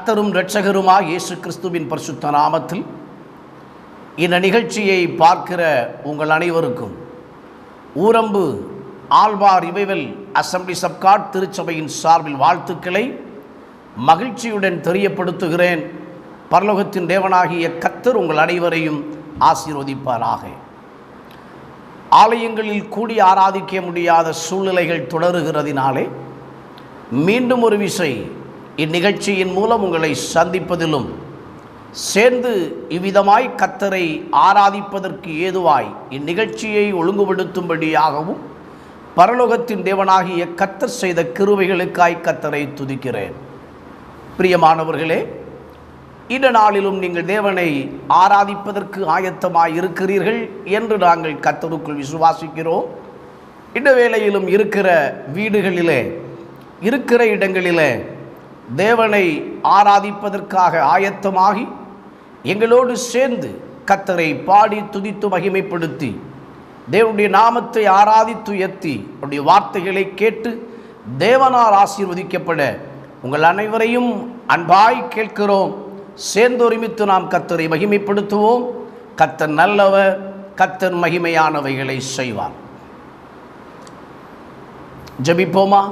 கர்த்தரும் இரட்சகருமாய் இயேசு கிறிஸ்துவின் பரிசுத்த நாமத்தில் இந்த நிகழ்ச்சியை பார்க்கிற உங்கள் அனைவருக்கும் Urambu Alwar revival assemblies of God திருச்சபையின் சார்பில் வாழ்த்துக்களை மகிழ்ச்சியுடன் தெரியப்படுத்துகிறேன். பரலோகத்தின் தேவனாகிய கர்த்தர் உங்கள் அனைவரையும் ஆசீர்வதிப்பாராக. ஆலயங்களில் கூடி ஆராதிக்க முடியாத சூழ்நிலைகள் தொடருகிறதினாலே மீண்டும் ஒரு விசை இந்நிகழ்ச்சியின் மூலம் உங்களை சந்திப்பதிலும் சேர்ந்து இவ்விதமாய் கர்த்தரை ஆராதிப்பதற்கு ஏதுவாய் இந்நிகழ்ச்சியை ஒழுங்குபடுத்தும்படியாகவும் பரலோகத்தின் தேவனாகிய கர்த்தர் செய்த கிருபைகளுக்காய் கர்த்தரை துதிக்கிறேன். பிரியமானவர்களே, இந்த நாளிலும் நீங்கள் தேவனை ஆராதிப்பதற்கு ஆயத்தமாய் இருக்கிறீர்கள் என்று நாங்கள் கர்த்தருக்குள் விசுவாசிக்கிறோம். இந்த வேளையிலும் இருக்கிற வீடுகளிலே, இருக்கிற இடங்களிலே தேவனை ஆராதிப்பதற்காக ஆயத்தமாகி எங்களோடு சேர்ந்து கர்த்தரை பாடி துதித்து மகிமைப்படுத்தி தேவனுடைய நாமத்தை ஆராதித்து உயர்த்தி அவருடைய வார்த்தைகளை கேட்டு தேவனால் ஆசீர்வதிக்கப்பட உங்கள் அனைவரையும் அன்பாய் கேட்கிறோம். சேர்ந்து ஒருமித்து நாம் கர்த்தரை மகிமைப்படுத்துவோம். கர்த்தர் நல்லவர், கர்த்தர் மகிமையானவைகளை செய்வார். ஜெபிப்போமா?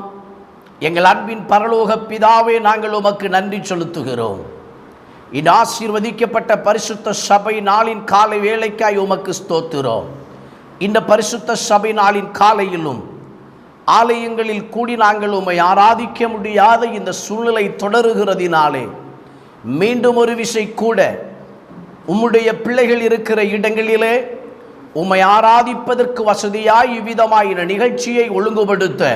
எங்கள் அன்பின் பரலோக பிதாவே, நாங்கள் உமக்கு நன்றி செலுத்துகிறோம். இந்த ஆசீர்வதிக்கப்பட்ட பரிசுத்த சபை நாளின் காலை வேளைக்காய் உமக்கு ஸ்தோத்திரம். இந்த பரிசுத்த சபை நாளின் காலையிலும் ஆலயங்களில் கூடி நாங்கள் உம்மை ஆராதிக்க முடியாத இந்த சூழ்நிலை தொடருகிறதினாலே மீண்டும் ஒரு விசை கூட உம்முடைய பிள்ளைகள் இருக்கிற இடங்களிலே உம்மை ஆராதிப்பதற்கு வசதியாய் இவ்விதமாய் இந்த நிகழ்ச்சியை ஒழுங்குபடுத்த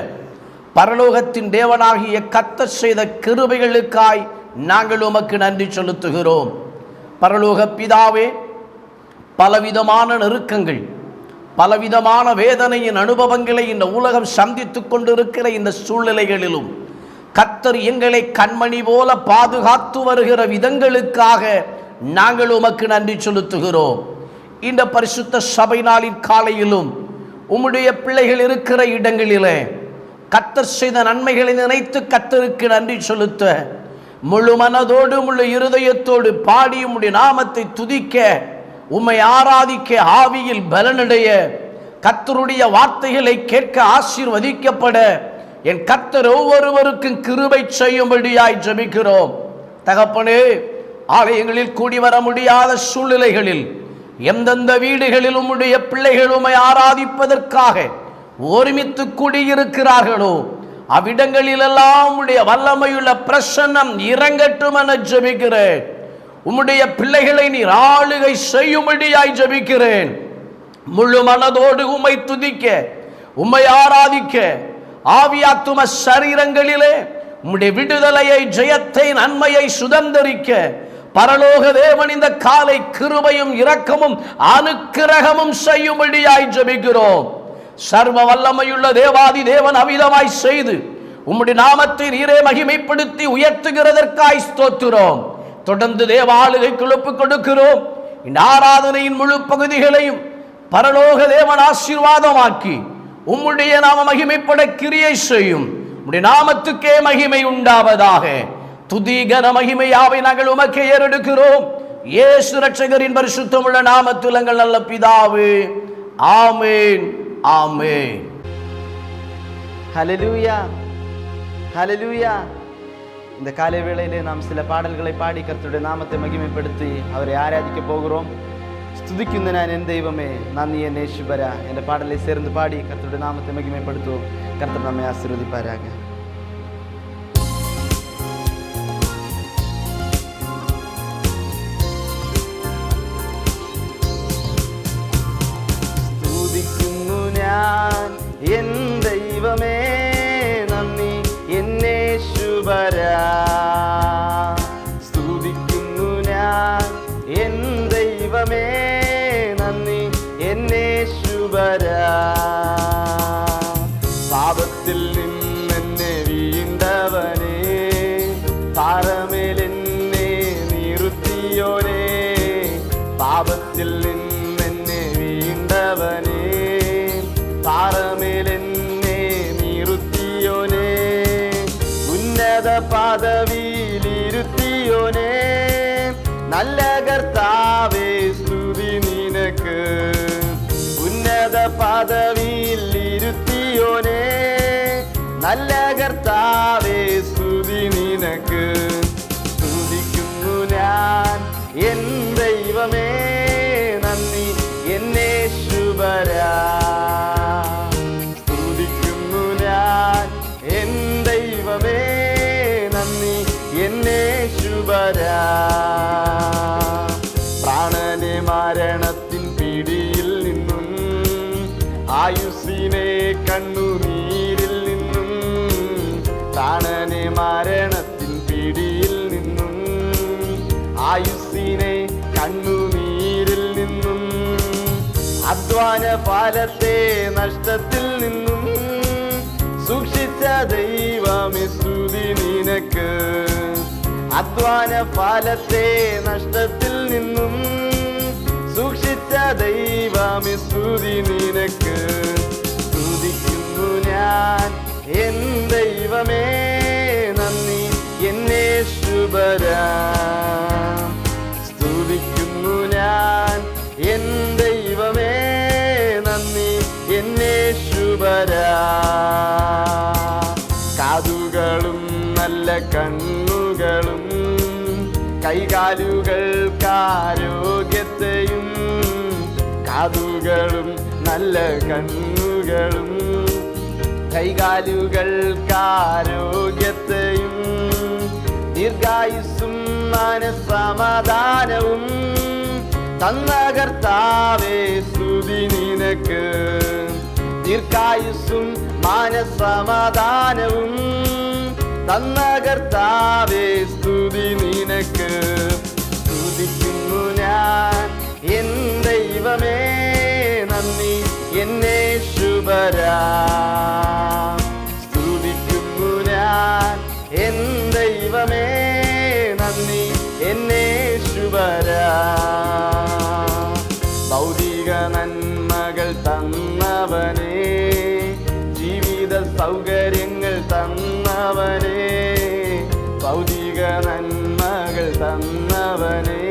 பரலோகத்தின் தேவனாகிய கர்த்தர் செய்த கிருபைகளுக்காய் நாங்கள் உமக்கு நன்றி செலுத்துகிறோம். பரலோக பிதாவே, பலவிதமான நெருக்கங்கள், பலவிதமான வேதனையின் அனுபவங்களை இந்த உலகம் சந்தித்து கொண்டிருக்கிற இந்த சூழ்நிலைகளிலும் கர்த்தர் எங்களை கண்மணி போல பாதுகாத்து வருகிற விதங்களுக்காக நாங்கள் உமக்கு நன்றி செலுத்துகிறோம். இந்த பரிசுத்த சபை நாளின் காலையிலும் உம்முடைய பிள்ளைகள் இருக்கிற இடங்களிலே கர்த்தர் செய்த நன்மைகளை நினைத்து கர்த்தருக்கு நன்றி செலுத்த முழு மனதோடு முழு இருதயத்தோடு பாடி உம்முடைய நாமத்தை துதிக்க உம்மை ஆராதிக்க ஆவியில் பலனடைய கர்த்தருடைய வார்த்தைகளை கேட்க ஆசீர்வதிக்கப்பட என் கர்த்தர் ஒவ்வொருவருக்கும் கிருபை செய்யும்படியாய் ஜெபிக்கிறோம். தகப்பனே, ஆலயங்களில் கூடி வர முடியாத சூழ்நிலைகளில் எந்தெந்த வீடுகளில் உம்முடைய பிள்ளைகள் உம்மை ஆராதிப்பதற்காக ஒருமித்து கூடியிருக்கிறார்களோ அவ்விடங்களிலெல்லாம் உம்முடைய வல்லமையுள்ள பிரசன்னம் இறங்கட்டும் என ஜெபிக்கிறேன். உம்முடைய பிள்ளைகளை நீர் ஆளுகை செய்யும்படியாய் ஜெபிக்கிறேன். முழு மனதோடு உம்மை துதிக்க, உம்மை ஆராதிக்க ஆவியாத்தும சரீரங்களிலே உம்முடைய விடுதலையை, ஜெயத்தை, நன்மையை சுதந்தரிக்க பரலோக தேவன் இந்த காலை கிருபையும் இரக்கமும் அனுக்கிரகமும் செய்யும்படியாய் ஜெபிக்கிறோம். சர்வ வல்லமையுள்ள தேவாதி தேவன் அவிதமாய் செய்து உம்முடைய நாமத்தை நீரே மகிமைப்படுத்தி உயர்த்துகிறதற்காய் ஸ்தோத்திரம். தொடர்ந்து தேவ ஆளுகைக்கு ஒப்புக் கொடுக்கிறோம். இந்த ஆராதனையின் முழு பகுதிகளையும் பரலோக தேவன் ஆசீர்வாதமாக்கி உம்முடைய நாம மகிமைப்பட கிரியை செய்யும். உம்முடைய நாமத்துக்கே மகிமை உண்டாவதாக. துதி கன மகிமையாவை நாங்கள் உமக்கே ஏறெடுக்கிறோம். இயேசு இரட்சகரின் பரிசுத்தமுள்ள நாமத்தில் எங்கள் நல்ல பிதாவே, ஆமென், ஆமென். ஹல்லேலூயா, ஹல்லேலூயா. இந்த காலை வேளையிலே நாம் சில பாடல்களை பாடி கர்த்தருடைய நாமத்தை மகிமைப்படுத்தி அவரை ஆராதிக்க போகிறோம். ஸ்துதிക്കുന്ന ഞാൻ എൻ ദൈവമേ നന്ദി എന്നെ യേശുവര എன்ற பாடலை சேர்ந்து பாடி கர்த்தருடைய நாமத்தை மகிமைப்படுத்துவோம். கர்த்தர் நம்மை ஆசீர்வதிப்பாராக. സ്തുതിക്കുന്നു ഞാൻ എൻ ദൈവമേ നന്ദി എന്നെ യേശുവര. സ്തുതിക്കുന്നു ഞാൻ എൻ ദൈവമേ നന്ദി എന്നെ യേശുവര. പാപത്തിൽ നിന്നെന്നെ വീണ്ടവനേ, പാറമേൽ എന്നെ നിർത്തിയോനേ. പാപത്തിൽ നിന്നെന്നെ വീണ്ടവനേ, പാറമേൽ എന്നെ നിർത്തിയോനേ. ഉന്നത പദവിയിലിരുത്തിയോ നല്ല കർത്താവേ സ്തുതി നിനക്ക്. ഉന്നത പദവിയിൽ ഇരുത്തിയോനേ നല്ല കർത്താവേ സ്തുതി നിനക്ക്. സ്തുതിക്കുന്നു ഞാൻ എൻ ദൈവമേ നന്ദി എന്നേശുവരാ. സ്തുതിക്കുന്നു ഞാൻ എൻ ദൈവമേ നന്ദി എന്നേശുവരാ. പ്രാണനെ മരണത്തിൻ പിടിയിൽ നിന്നും ആയുസ്സിനെ കണ്ണുനീരിൽ നിന്നും, പ്രാണനെ മരണത്തിൻ പിടിയിൽ നിന്നും ആയുസ്സിനെ കണ്ണുനീരിൽ നിന്നും, അധ്വാന ഫലത്തെ നഷ്ടത്തിൽ നിന്നും സൂക്ഷിച്ച ദൈവമേ സ്തുതി നിനക്ക്. അധ്വാന ഫലത്തെ നഷ്ടത്തിൽ നിന്നും സൂക്ഷിച്ച ദൈവമേ സ്തുതി നിനക്ക്. സ്തുതിക്കുന്നു ഞാൻ എൻ ദൈവമേ നന്ദി എന്നേശുവരാ. സ്തുതിക്കുന്നു ഞാൻ എൻ ദൈവമേ നന്ദി എന്നേശുവരാ. കാതുകളും നല്ല കണ്ണുകളും കൈകാലുകൾക്കാരോഗ്യത്തെയും, കാതുകളും നല്ല കണ്ണുകളും കൈകാലുകൾക്കാരോഗ്യത്തെയും, ദീർഘായുസ്സും മനസ്സമാധാനവും തന്ന കർത്താവേ സ്തുതി നിനക്ക്. ദീർഘായുസ്സും മനസ്സമാധാനവും തന്ന കർത്താവേ സ്തുതി നിനക്ക്. സ്തുതിക്കുന്നു ഞാൻ എൻ ദൈവമേ നന്ദി എന്നേശുവരാ. സ്തുതിക്കുന്നു ഞാൻ എൻ ദൈവമേ നന്ദി എന്നേശുവരാ. ഭൗതിക നന്മകൾ തന്നവനേ, ജീവിത സൗകര്യങ്ങൾ തന്നവനേ, ഭൗതിക നന്മകൾ തന്നവനേ,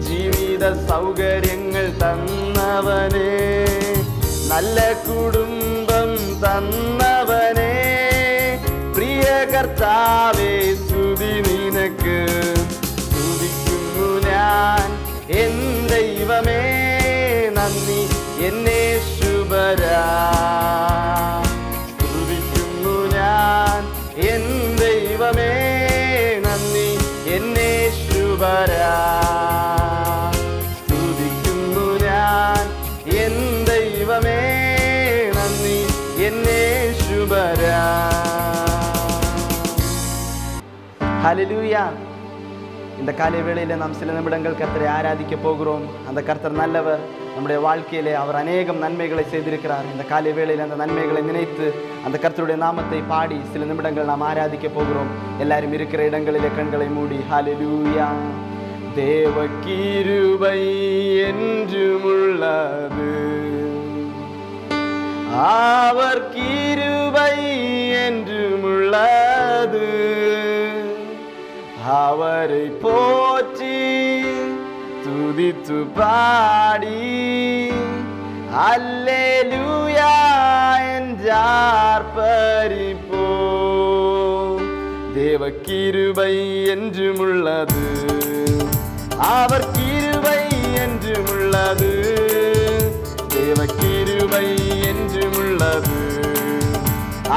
ജീവിത സൗകര്യങ്ങൾ തന്നവനേ, നല്ല കുടുംബം തന്നവനേ, പ്രിയ കർത്താവേ സ്തുതി നിനക്ക്. സ്തുതിക്കുന്നു ഞാൻ എൻ ദൈവമേ നന്ദി എന്നേശുവരാ. സ്തുതിക്കുന്നു ഞാൻ എൻ ദൈവമേ നന്ദി എന്നേശുവരാ. സ്തുതിക്കുന്നു ഞാൻ എൻ ദൈവമേ നന്ദി എന്നേശുവരാ. ஹல்லேலூயா. இந்த காலை வேளையில் நாம் சில நிமிடங்கள் கர்த்தரை ஆராதிக்க போகிறோம். அந்த கர்த்தர் நல்லவர். நம்முடைய வாழ்க்கையிலே அவர் அநேகம் நன்மைகளை செய்திருக்கிறார். இந்த காலை வேளையில் அந்த நன்மைகளை நினைத்து அந்த கர்த்தருடைய நாமத்தை பாடி சில நிமிடங்கள் நாம் ஆராதிக்க போகிறோம். எல்லாரும் இருக்கிற இடங்களிலே கண்களை மூடி ஹல்லேலூயா. தேவ கிருபை என்றும் உள்ளது, அவர் கிருபை என்றும் உள்ளது, அவரை போற்றி துதித்து பாடி அல்லேலூயா என்றார் பரிப்போம். தேவ கிருபை என்றும் உள்ளது, அவர் கிருபை என்றும் உள்ளது, தேவ கிருபை என்றும் உள்ளது,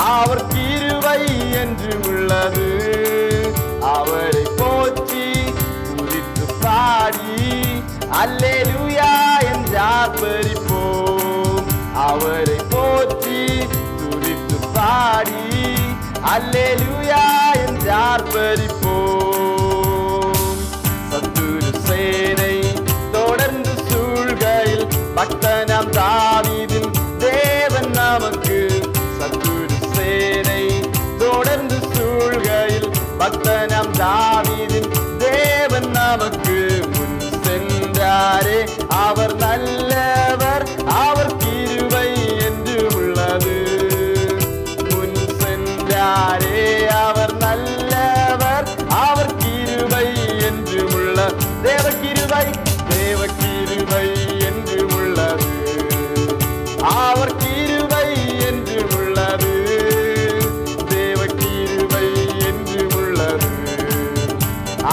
அவர் கிருபை என்றும் உள்ளது, அவரை போற்றி துதித்து பாடி அல்லேலூயா என்றார் பரிப்போம். அவரை போற்றி துதித்து பாடி அல்லேலூயா என்றார் பரிப்போம். சத்துரு சேனை தொடர்ந்து சூழ்கையில் பக்தனாம் தாவீதின் தேவன் நமக்கு. சத்துரு சேனை தொடர்ந்து சூழ்கையில் பக்தனாம் தாவீதின் தேவன் நமக்கு. முன் சென்றாரே அவர் நல்லவர், அவர் கிருபை என்று உள்ளது. முன் சென்றாரே அவர் நல்லவர், அவர் கிருபை என்று உள்ளது.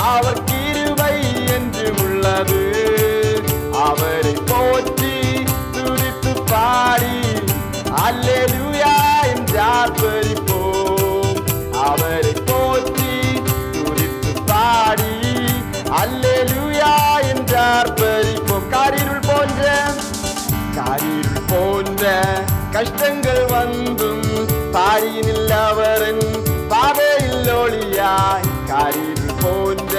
அவர் கிருபை என்றும் உள்ளது. அவரை போற்றி துதித்து பாடி அல்லேலூயா என்று ஆர்ப்பரிப்போம். அவரை போற்றி துதித்து பாடி அல்லேலூயா என்று ஆர்ப்பரிப்போம். காரிருள் போன்ற கஷ்டங்கள் வந்தும் பாரியினில் அவரின் பாதையில் ஒளியாய். காரிருள் போன்ற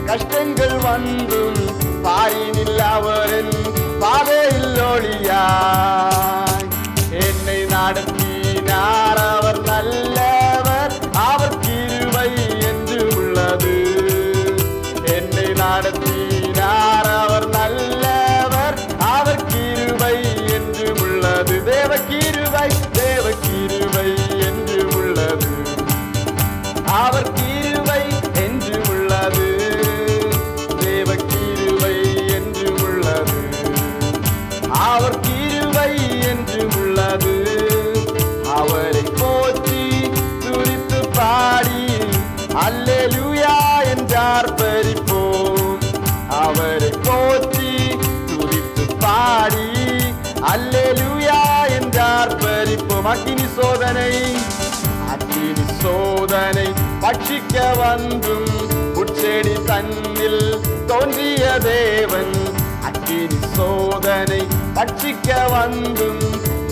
கஷ்டங்கள் வந்தும் பாரியினில் அவரின் பாதையில் ஒளியாய். என்னை நடத்தினார் அவர் நல்லவர், அவர் கிருபை என்று உள்ளது. என்னை நடத்தினார் அவர் நல்லவர், அவர் கிருபை என்று உள்ளது. தேவ கிருபை என்று உள்ளது. அவர் கிருபை என்று உள்ளது. தேவ கிருபை என்று உள்ளது. அவர் கிருபை என்று உள்ளது. அவரை போற்றி துதித்து பாடி அல்லேலூயா என்று ஆர்ப்பரிப்போம். அவரை போற்றி துதித்து பாடி அல்லேலூயா என்று ஆர்ப்பரிப்போம். அக்கினி சோதனை பட்சிக்க வந்தும் உட்செடி தன்னில் தோன்றிய தேவன். அக்கினி சோதனை பட்சிக்க வந்தும்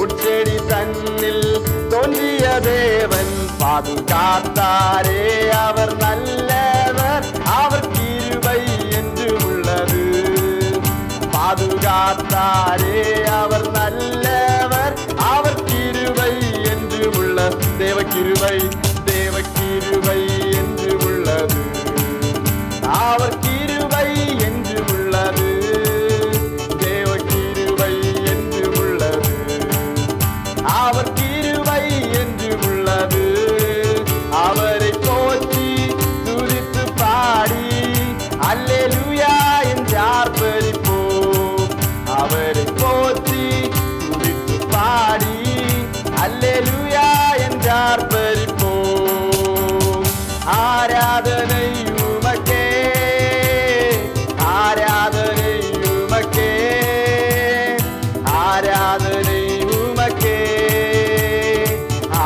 உட்செடி தன்னில் தோன்றிய தேவன். பாதுகாத்தாரே அவர் நல்லவர், அவர் கிருபை என்று உள்ளது. பாதுகாத்தாரே அவர் நல்லவர், அவர் கிருபை என்று உள்ளது. தேவ கிருபை என்று உள்ளது. அவர் கிருபை என்று உள்ளது. தேவ கிருபை என்று உள்ளது. அவர் கிருபை என்று உள்ளது. அவரை போற்றி துதித்து பாடி அல்லேலூயா என்று ஆர்ப்பரிப்போம். அவரை போற்றி துதித்து பாடி அல்லேலூயா என்று ஆர்ப்பரிப்போம். ஆராதனை உமக்கே, ஆராதனை உமக்கே, ஆராதனை உமக்கே,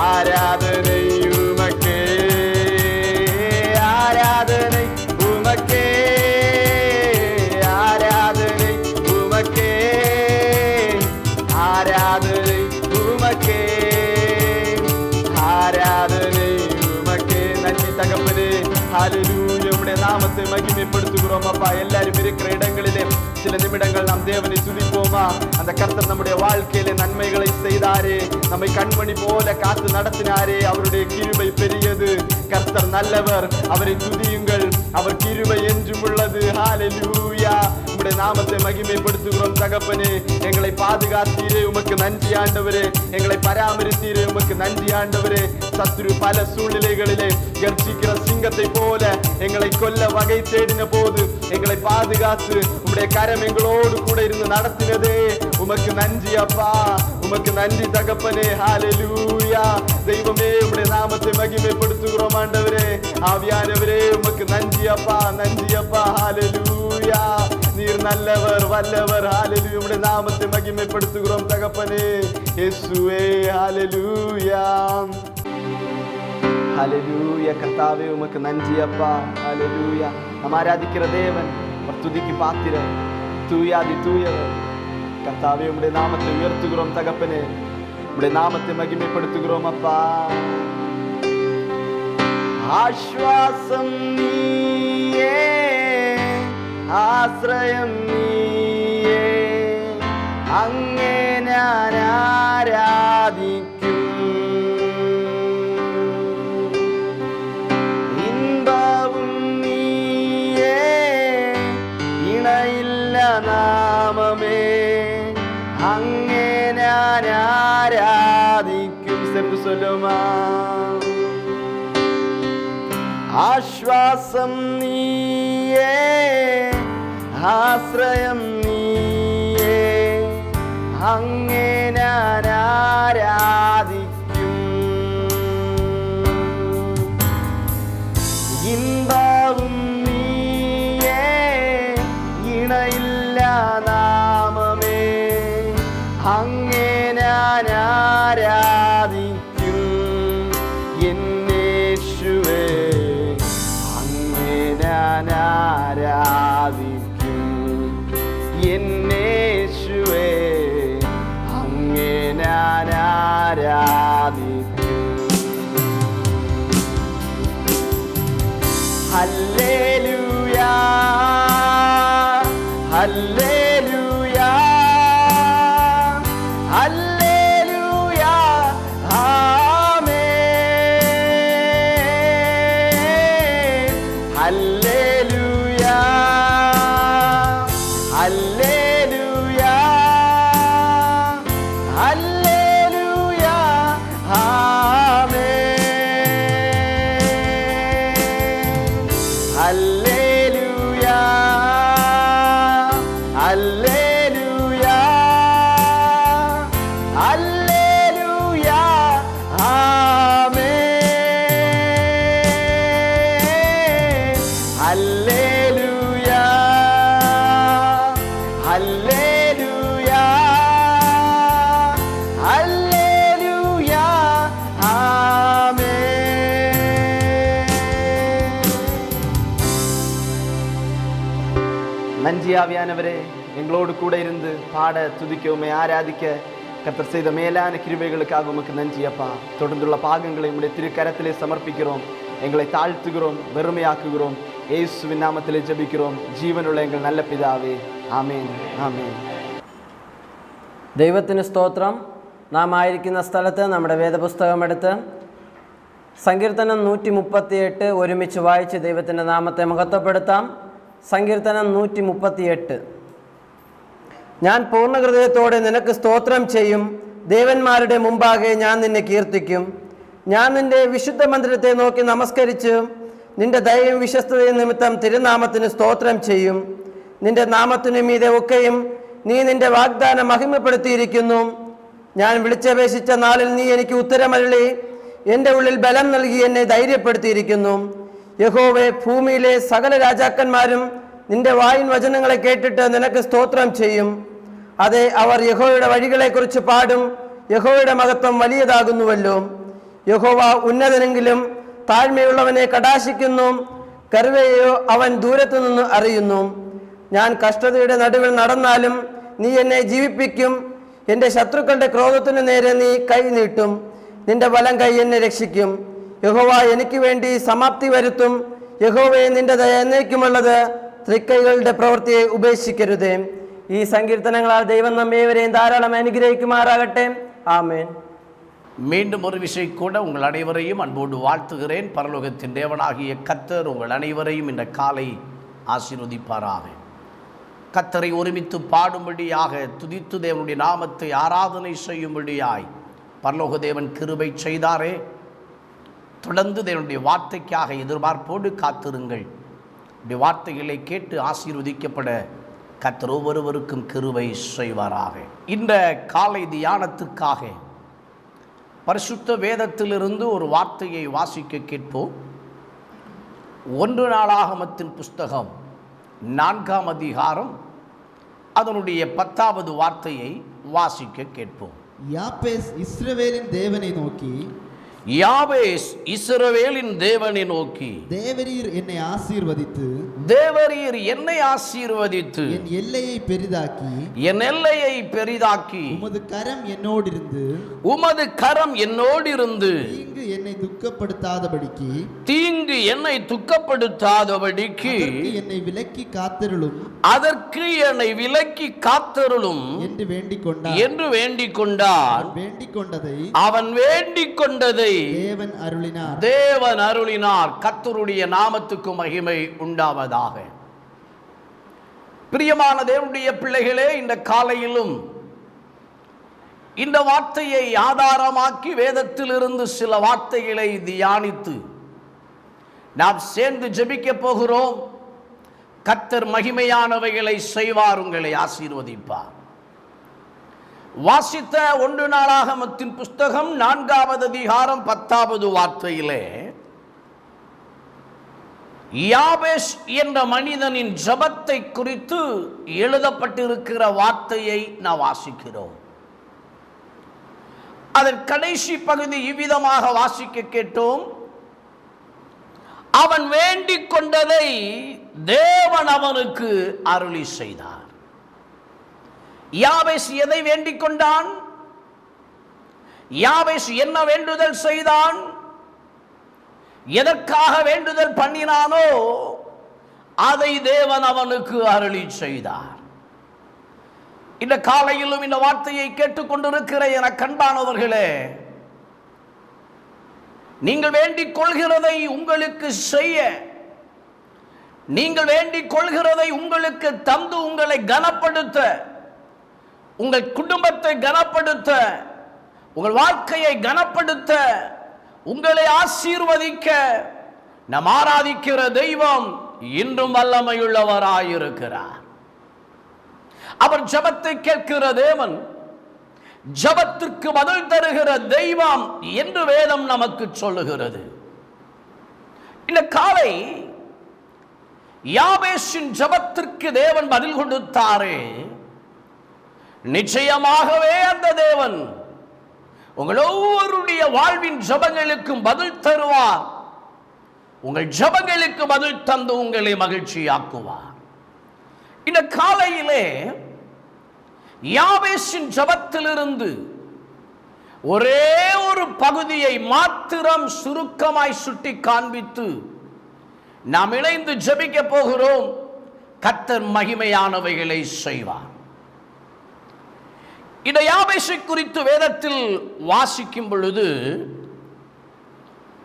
ஆராதனை உமக்கே, ஆராதனை உமக்கே, ஆராதனை உமக்கே, ஆராதனை உமக்கே, ஆராதனை உமக்கே. நன்றி தகப்பனே, ஹல்லேலூயா. உம்முடைய நாமத்தை மகிமைப்படுத்துகிறோம் அப்பா. எல்லாரும் இருக்கிற இடங்களிலே சில நிமிடங்கள் நாம் தேவனை துதிப்போமா? அந்த கர்த்தர் நம்முடைய வாழ்க்கையிலே நன்மைகளை செய்தாரே, நம்மை கண்மணி போல காத்து நடத்தினாரே. அவருடைய கிருபை பெரியது. கர்த்தர் நல்லவர், அவரை துதியுங்கள், அவர் கிருபை என்றும் உள்ளது. ஹல்லேலூயா. உம்முடைய நாமத்தை மகிமைப்படுத்துகிறோம் தகப்பனே. எங்களை பாதுகாத்தீரே, உமக்கு நன்றி ஆண்டவரே. எங்களை பராமரித்தீரே, உமக்கு நன்றி ஆண்டவரே. சத்துரு பல சூழ்நிலைகளிலே கர்ஜிக்கிற சிங்கத்தை போல எங்களை கொல்ல வகை தேடின போது எங்களை பாதுகாத்து உம்முடைய கரம் எங்களோடு கூட இருந்து நடத்தினதே, உமக்கு நன்றி அப்பா. உமக்கு நன்றி தகப்பனே. ஹல்லேலூயா. தெய்வமே, உம்முடைய நாமத்தை மகிமைப்படுத்துகிறோம் ஆண்டவரே. ஆவியானவரே, உமக்கு நன்றி அப்பா, நன்றி அப்பா. ஹல்லேலூயா. நீர் நல்லவர், வல்லவர். ஹல்லேலூயா. உம்முடைய நாமத்தை மகிமைப்படுத்துகிறோம் தகப்பனே. இயேசுவே, ஹல்லேலூயா. ஹல்லேலூயா. கர்த்தாவே, உமக்கு நன்றி அப்பா. ஹல்லேலூயா. நாம் ஆராதிக்கிற தேவன், துதிக்கு பாத்திரர், தூயாதி தூயவர். கர்த்தாவே, உம்முடைய நாமத்தை உயர்த்துகிறோம் தகப்பனே. உம்முடைய நாமத்தை மகிமைப்படுத்துகிறோம் அப்பா. ஆஸ்வாசம் நீயே, ஆശ്രയം നീയേ, അങ്ങേ ഞാൻ ആരാധിക്കും. ഇമ്പവും നീയേ, ഇണയില്ല നാമമേ, അങ്ങേ ഞാൻ ആരാധിക്കും. சேர்ந்து சொல்லுமா? ஆஸ்வாசம் நீயே, ஆശ്രയം നീയേ, അങ്ങേ ഞാൻ ആരാധിക്കും. ഇമ്പവും നീ ஹல்லேலூயா ஹல்லேலூயா ஆமென். ஹல்லேலூயா ஹல்லேலூயா ஹல்லேலூயா ஆமென். ஹல்லேலூயா ஹல்லேலூயா ஹல்லேலூயா ஆமென். ஹல்லேலூயா ஹல்லேலூயா ஹல்லேலூயா ஆமென். நன்றி ஆவியானவரே, எங்களோடு கூட இருந்து பாட துதிக்க உம்மை ஆராதிக்க கர்த்தர் செய்த மேலான கிருபைகளுக்காக உமக்கு நன்றி அப்பா. தொடர்ந்துள்ள பாகங்களை உம்முடைய திருக்கரத்திலே சமர்ப்பிக்கிறோம். எங்களை தாழ்த்துகிறோம், வெறுமையாக்குகிறோம். இயேசுவின் நாமத்திலே ஜெபிக்கிறோம் ജീവനുള്ള எங்கள் நல்ல பிதாவே, ആമേൻ ആമേൻ. ദൈവത്തിന് സ്തോത്രം. നാം ആയിരിക്കുന്ന സ്ഥലത്ത് നമ്മുടെ വേദപുസ്തകമെടുത്ത് സങ്കീർത്തനം 138 ഒരുമിച്ച് വായിച്ച് ദൈവത്തിൻ്റെ നാമത്തെ മഹത്വപ്പെടുത്താം. സങ്കീർത്തനം 138. ഞാൻ പൂർണ്ണ ഹൃദയത്തോടെ നിനക്ക് സ്തോത്രം ചെയ്യും, ദേവന്മാരുടെ മുമ്പാകെ ഞാൻ നിന്നെ കീർത്തിക്കും. ഞാൻ നിന്റെ വിശുദ്ധ മന്ദിരത്തെ നോക്കി നമസ്കരിച്ച് നിന്റെ ദയയും വിശ്വസ്തതയും നിമിത്തം തിരുനാമത്തിന് സ്തോത്രം ചെയ്യും. നിന്റെ നാമത്തിനു മീതെ ഒക്കെയും നീ നിന്റെ വാഗ്ദാനം മഹിമപ്പെടുത്തിയിരിക്കുന്നു. ഞാൻ വിളിച്ചപേക്ഷിച്ച നാളിൽ നീ എനിക്ക് ഉത്തരമരുളി എൻ്റെ ഉള്ളിൽ ബലം നൽകി എന്നെ ധൈര്യപ്പെടുത്തിയിരിക്കുന്നു. യഹോവേ, ഭൂമിയിലെ സകല രാജാക്കന്മാരും നിന്റെ വായിൻ വചനങ്ങളെ കേട്ടിട്ട് നിനക്ക് സ്തോത്രം ചെയ്യും. അതെ, അവർ യഹോവയുടെ വഴികളെക്കുറിച്ച് പാടും. യഹോവയുടെ മഹത്വം വലിയതാകുന്നുവല്ലോ. യഹോവ ഉന്നതനെങ്കിലും താഴ്മയുള്ളവനെ കടാശിക്കുന്നു. കരുവയെയോ അവൻ ദൂരത്തു നിന്ന് അറിയുന്നു. ഞാൻ കഷ്ടതയുടെ നടുവിൽ നടന്നാലും നീ എന്നെ ജീവിപ്പിക്കും. എൻ്റെ ശത്രുക്കളുടെ ക്രോധത്തിനു നേരെ നീ കൈ നീട്ടും. നിന്റെ വലം കൈ എന്നെ രക്ഷിക്കും. യഹോവ എനിക്ക് വേണ്ടി സമാപ്തി വരുത്തും. യഹോവയെ നിന്റെ ദയ എന്നേക്കുമുള്ളത്. തൃക്കൈകളുടെ പ്രവൃത്തിയെ ഉപേക്ഷിക്കരുതേ. ഈ സങ്കീർത്തനങ്ങളാൽ ദൈവം നമ്മേവരെയും ധാരാളം അനുഗ്രഹിക്കുമാറാകട്ടെ. ആമേൻ. மீண்டும் ஒரு விஷயம் கூட உங்கள் அனைவரையும் அன்போடு வாழ்த்துகிறேன். பரலோகத்தின் தேவனாகிய கர்த்தர் உங்கள் அனைவரையும் இந்த காலை ஆசீர்வதிப்பாராக. கர்த்தரை ஒருமித்து பாடும்படியாக, துதித்து தேவனுடைய நாமத்தை ஆராதனை செய்யும்படியாய் பரலோக தேவன் கிருபை செய்தாரே. தொடர்ந்து தேவனுடைய வார்த்தைக்காக எதிர்பார்ப்போடு காத்திருங்கள். இப்படி வார்த்தைகளை கேட்டு ஆசீர்வதிக்கப்பட கர்த்தர் ஒவ்வொருவருக்கும் கிருபை செய்வாராக. இந்த காலை தியானத்துக்காக பரிசுத்த வேதத்திலிருந்து ஒரு வார்த்தையை வாசிக்க கேட்போம். 1 நாளாகமத்தின் புஸ்தகம் 4ஆம் அதிகாரம் அதனுடைய 10வது வார்த்தையை வாசிக்க கேட்போம். யாபேஸ் இஸ்ரவேலின் தேவனை நோக்கி, யாபேஸ் இஸ்ரவேலின் தேவனை நோக்கி, தேவரீர் என்னை ஆசீர்வதித்து, தேவரீர் என்னை ஆசீர்வதித்து, என் எல்லையை பெரிதாக்கி, என் எல்லையை பெரிதாக்கி, உமது கரம் என்னோடிருந்து, உமது கரம் என்னோடிருந்து, தீங்கு என்னை துக்கப்படுத்தாதபடிக்கு, தீங்கு என்னை துக்கப்படுத்தாதபடிக்கு, என்னை விலக்கி காத்தருளும், அதற்கு என்னை விலக்கி காத்தருளும் என்று வேண்டிக் கொண்டார். என்று வேண்டிக் கொண்டான். வேண்டிக் கொண்டதை அவன் வேண்டிக் கொண்டதை தேவன் அருளினார். தேவன் அருளினார். கர்த்தருடைய நாமத்துக்கு மகிமை உண்டாவதாக. பிரியமான தேவனுடைய பிள்ளைகளே, இந்த காலையிலும் இந்த வார்த்தையை ஆதாரமாக்கி வேதத்திலிருந்து சில வார்த்தைகளை தியானித்து நாம் சேர்ந்து ஜெபிக்க போகிறோம். கர்த்தர் மகிமையானவைகளை செய்வார், உங்களை ஆசீர்வதிப்பார். வாசித்த 1 நாளாகமத்தின் புஸ்தகம் 4ஆவது அதிகாரம் 10வது வார்த்தையிலே யாபேஸ் என்ற மனிதனின் ஜெபத்தை குறித்து எழுதப்பட்டிருக்கிற வார்த்தையை நாம் வாசிக்கிறோம். அதன் கடைசி பகுதி இவ்விதமாக வாசிக்க கேட்டோம். அவன் வேண்டிக் கொண்டதை தேவன் அவனுக்கு அருளி செய்தார். யாபேஸ் எதை வேண்டிக் கொண்டான்? யாபேஸ் என்ன வேண்டுதல் செய்தான்? எதற்காக வேண்டுதல் பண்ணினானோ அதை தேவன் அவனுக்கு அருளி செய்தார். இந்த காலையிலும் இந்த வார்த்தையை கேட்டுக்கொண்டிருக்கிற என கண்பானவர்களே, நீங்கள் வேண்டிக் கொள்கிறதை உங்களுக்கு செய்ய, நீங்கள் வேண்டிக் கொள்கிறதை உங்களுக்கு தந்து உங்களை கனப்படுத்த, உங்கள் குடும்பத்தை கனப்படுத்த, உங்கள் வாழ்க்கையை கனப்படுத்த, உங்களை ஆசீர்வதிக்க நாம் ஆராதிக்கிற தெய்வம் இன்றும் வல்லமையுள்ளவராயிருக்கிறார். அவர் ஜெபத்தை கேட்கிற தேவன், ஜெபத்திற்கு பதில் தருகிற தெய்வம் என்று வேதம் நமக்கு சொல்லுகிறது. இந்த காலை யாபேசின் ஜெபத்திற்கு தேவன் பதில் கொடுத்தாரே, நிச்சயமாகவே அந்த தேவன் உங்கள் ஒவ்வொருடைய வாழ்வின் ஜெபங்களுக்கும் பதில் தருவார். உங்கள் ஜெபங்களுக்கு பதில் தந்து உங்களை மகிழ்ச்சியாக்குவார். இந்த காலையிலே யாபேசின் ஜெபத்திலிருந்து ஒரே ஒரு பகுதியை மாத்திரம் சுருக்கமாய் சுட்டி காண்பித்து நாம் இணைந்து ஜெபிக்க போகிறோம். கர்த்தர் மகிமையானவைகளை செய்வார். இந்த யாபேசை குறித்து வேதத்தில் வாசிக்கும் பொழுது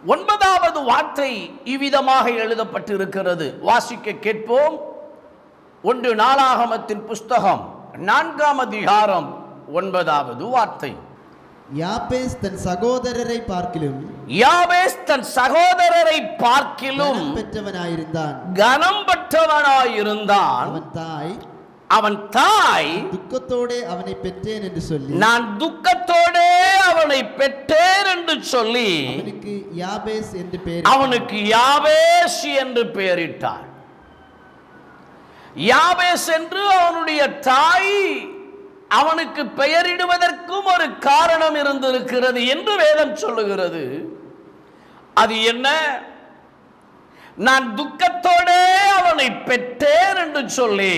9வது வார்த்தை இவ்விதமாக எழுதப்பட்டிருக்கிறது. வாசிக்க கேட்போம். 1 நாளாகமத்தின் புஸ்தகம் 4ஆம் அதிகாரம் 9வது வார்த்தை. யாபேஸ் தன் சகோதரரை பார்க்கிலும் பெற்றவனாயிருந்தான். கனம் பெற்றவனாயிருந்தான். அவன் தாய் துக்கத்தோடே அவனை பெற்றேன் என்று சொல்லி, நான் துக்கத்தோடே அவனை பெற்றேன் என்று சொல்லி அவனுக்கு யாபேஸ் என்று பெயரிட்டார். யாபேஸ் என்று அவனுடைய தாய் அவனுக்கு பெயரிடுவதற்கும் ஒரு காரணம் இருந்திருக்கிறது என்று வேதம் சொல்லுகிறது. அது என்ன? நான் துக்கத்தோடே அவனை பெற்றேன் என்று சொல்லி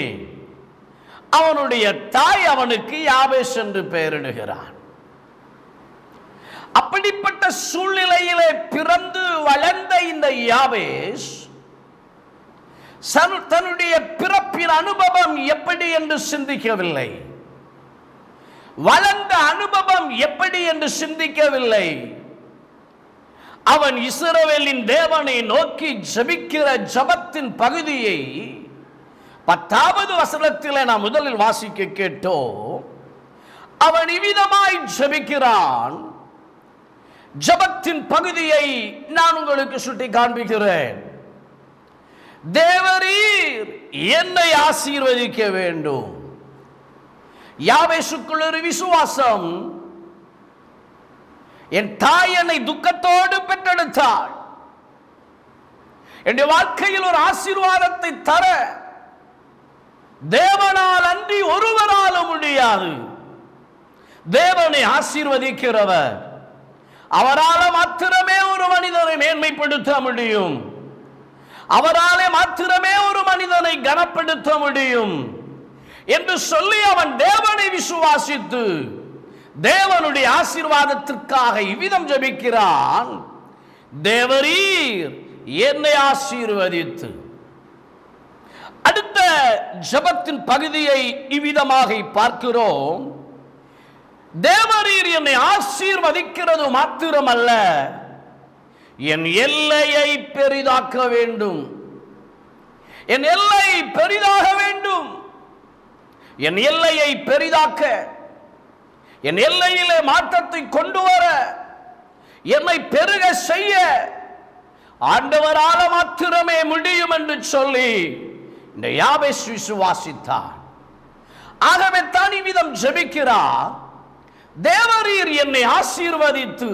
அவனுடைய தாய் அவனுக்கு யாபேஸ் என்று பெயரிடுகிறான். அப்படிப்பட்ட சூழ்நிலையிலே பிறந்து வளர்ந்த இந்த யாபேஸ் தன்னுடைய பிறப்பின் அனுபவம் எப்படி என்று சிந்திக்கவில்லை. வளர்ந்த அனுபவம் எப்படி என்று சிந்திக்கவில்லை. அவன் இஸ்ரவேலின் தேவனை நோக்கி ஜெபிக்கிற ஜெபத்தின் பகுதியை 10வது வசனத்தில் நாம் முதலில் வாசிக்க கேட்டோம். அவன் இவ்விதமாய் ஜெபிக்கிறான். ஜெபத்தின் பகுதியை நான் உங்களுக்கு சுட்டி காண்பிக்கிறேன். தேவரீர் என்னை ஆசீர்வதிக்க வேண்டும். யாபேசுக்குள் ஒரு விசுவாசம். என் தாய் என்னை துக்கத்தோடு பெற்றெடுத்தாள். என்னுடைய வாழ்க்கையில் ஒரு ஆசீர்வாதத்தை தர தேவனால் அன்றி ஒருவராலும் முடியாது. தேவனை ஆசீர்வதிக்கிறவர், அவரால் மாத்திரமே ஒரு மனிதனை மேன்மைப்படுத்த முடியும். அவராலே மாத்திரமே ஒரு மனிதனை கனப்படுத்த முடியும் என்று சொல்லி அவன் தேவனை விசுவாசித்து தேவனுடைய ஆசீர்வாதத்திற்காக இவ்விதம் ஜெபிக்கிறான். தேவரீர் என்னை ஆசீர்வதித்து. அடுத்த ஜெபத்தின் பகுதியை இவ்விதமாக பார்க்கிறோம். தேவரீர் என்னை ஆசீர்வதிக்கிறது மாத்திரமல்ல, என் எல்லையை பெரிதாக்க வேண்டும். என் எல்லை பெரிதாக வேண்டும். என் எல்லையை பெரிதாக்க, என் எல்லையிலே மாற்றத்தை கொண்டு வர, என்னை பெருக செய்ய ஆண்டவரால் மாத்திரமே முடியும் என்று சொல்லி இந்த யாபேஸ் விசுவாசித்தார். ஆகவே தான் இவ்விதம் ஜெபிக்கிறார். தேவரீர் என்னை ஆசீர்வதித்து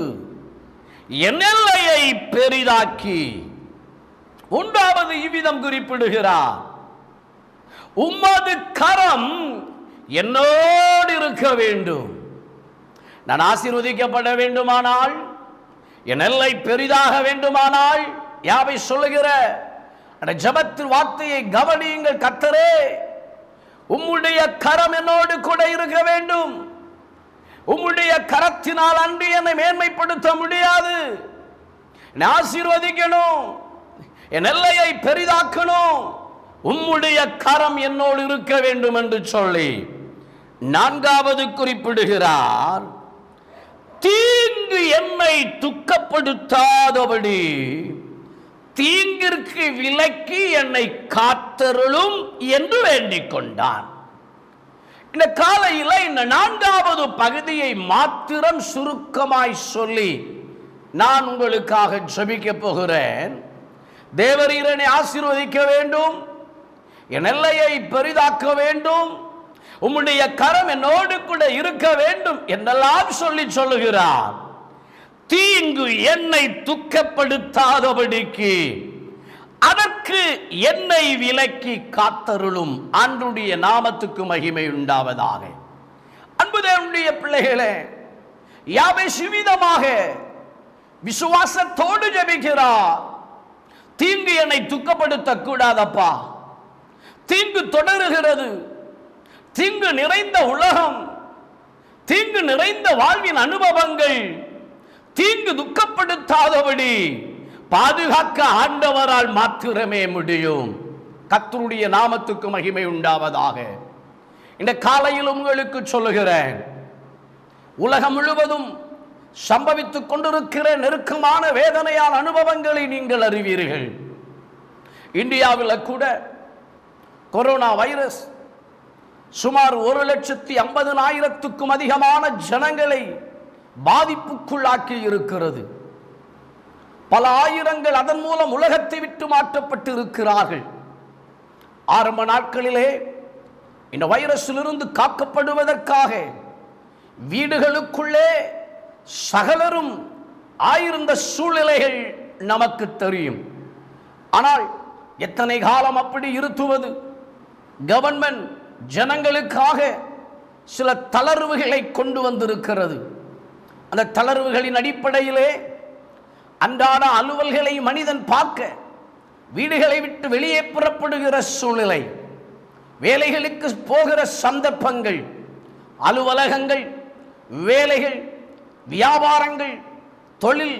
என் எல்லையை பெரிதாக்கி. 1வது இவ்விதம் குறிப்பிடுகிறார். உமது கரம் என்னோடு இருக்க வேண்டும். நான் ஆசீர்வதிக்கப்பட வேண்டுமானால், என் எல்லை பெரிதாக வேண்டுமானால், யாபேஸ் சொல்லுகிற அந்த ஜெபத்தின் வார்த்தையை கவனியுங்கள். கர்த்தரே, உம்முடைய கரம் என்னோடு கூட இருக்க வேண்டும். உம்முடைய கரத்தினால் அன்றி என்னை மேன்மைப்படுத்த முடியாது. என்னை ஆசீர்வதிக்கணும், என் எல்லையை பெரிதாக்கணும். உம்முடைய கரம் என்னோடு இருக்க வேண்டும் என்று சொல்லி 4வது குறிப்பிடுகிறார், தீங்கு என்னை துக்கப்படுத்தாதபடி தீங்கிற்கு விலக்கி என்னை காத்தருளும் என்று வேண்டிக் கொண்டான். இந்த காலையில் இந்த 4வது பகுதியை மாத்திரம் சுருக்கமாய் சொல்லி நான் உங்களுக்காக ஜெபிக்க போகிறேன். தேவரீர் என்னை ஆசீர்வதிக்க வேண்டும், என் எல்லையை பெரிதாக்க வேண்டும், உம்முடைய கரம் என்னோடு கூட இருக்க வேண்டும் என்றெல்லாம் சொல்லுகிறார். தீங்கு என்னை துக்கப்படுத்தாதபடிக்கு அதற்கு என்னை விலக்கி காத்தருளும். ஆண்டவருடைய நாமத்துக்கு மகிமை உண்டாவதாக. அன்பு தேவனுடைய பிள்ளைகளே, யாபேஸ் விதமாக விசுவாசத்தோடு ஜெபிக்கிறார். தீங்கு என்னை துக்கப்படுத்த கூடாதப்பா, தீங்கு தொடருகிறது, தீங்கு நிறைந்த உலகம், தீங்கு நிறைந்த வாழ்வின் அனுபவங்கள் தீங்கு துக்கப்படுத்தாதபடி பாதுகாக்க ஆண்டவரால் மாத்திரமே முடியும். கர்த்தருடைய நாமத்துக்கு மகிமை உண்டாவதாக. இந்த காலையில் உங்களுக்கு சொல்லுகிறேன், உலகம் முழுவதும் சம்பவித்துக் கொண்டிருக்கிற நெருக்கமான வேதனையான அனுபவங்களை நீங்கள் அறிவீர்கள். இந்தியாவில் கூட கொரோனா வைரஸ் சுமார் 1,50,000க்கும் அதிகமான ஜனங்களை பாதிப்புக்குள்ளாக்கி இருக்கிறது. பல ஆயிரங்கள் அதன் மூலம் உலகத்தை விட்டு மாற்றப்பட்டு இருக்கிறார்கள். ஆரம்ப நாட்களிலே இந்த வைரஸிலிருந்து காக்கப்படுவதற்காக வீடுகளுக்குள்ளே சகலரும் ஆயிருந்த சூழ்நிலைகள் நமக்கு தெரியும். ஆனால் எத்தனை காலம் அப்படி இருத்துவது? கவர்மெண்ட் ஜனங்களுக்காக சில தளர்வுகளை கொண்டு வந்திருக்கிறது. அந்த தளர்வுகளின் அடிப்படையிலே அன்றாட அலுவல்களை மனிதன் பார்க்க வீடுகளை விட்டு வெளியே புறப்படுகிற சூழ்நிலை, வேலைகளுக்கு போகிற சந்தர்ப்பங்கள், அலுவலகங்கள், வேலைகள், வியாபாரங்கள், தொழில்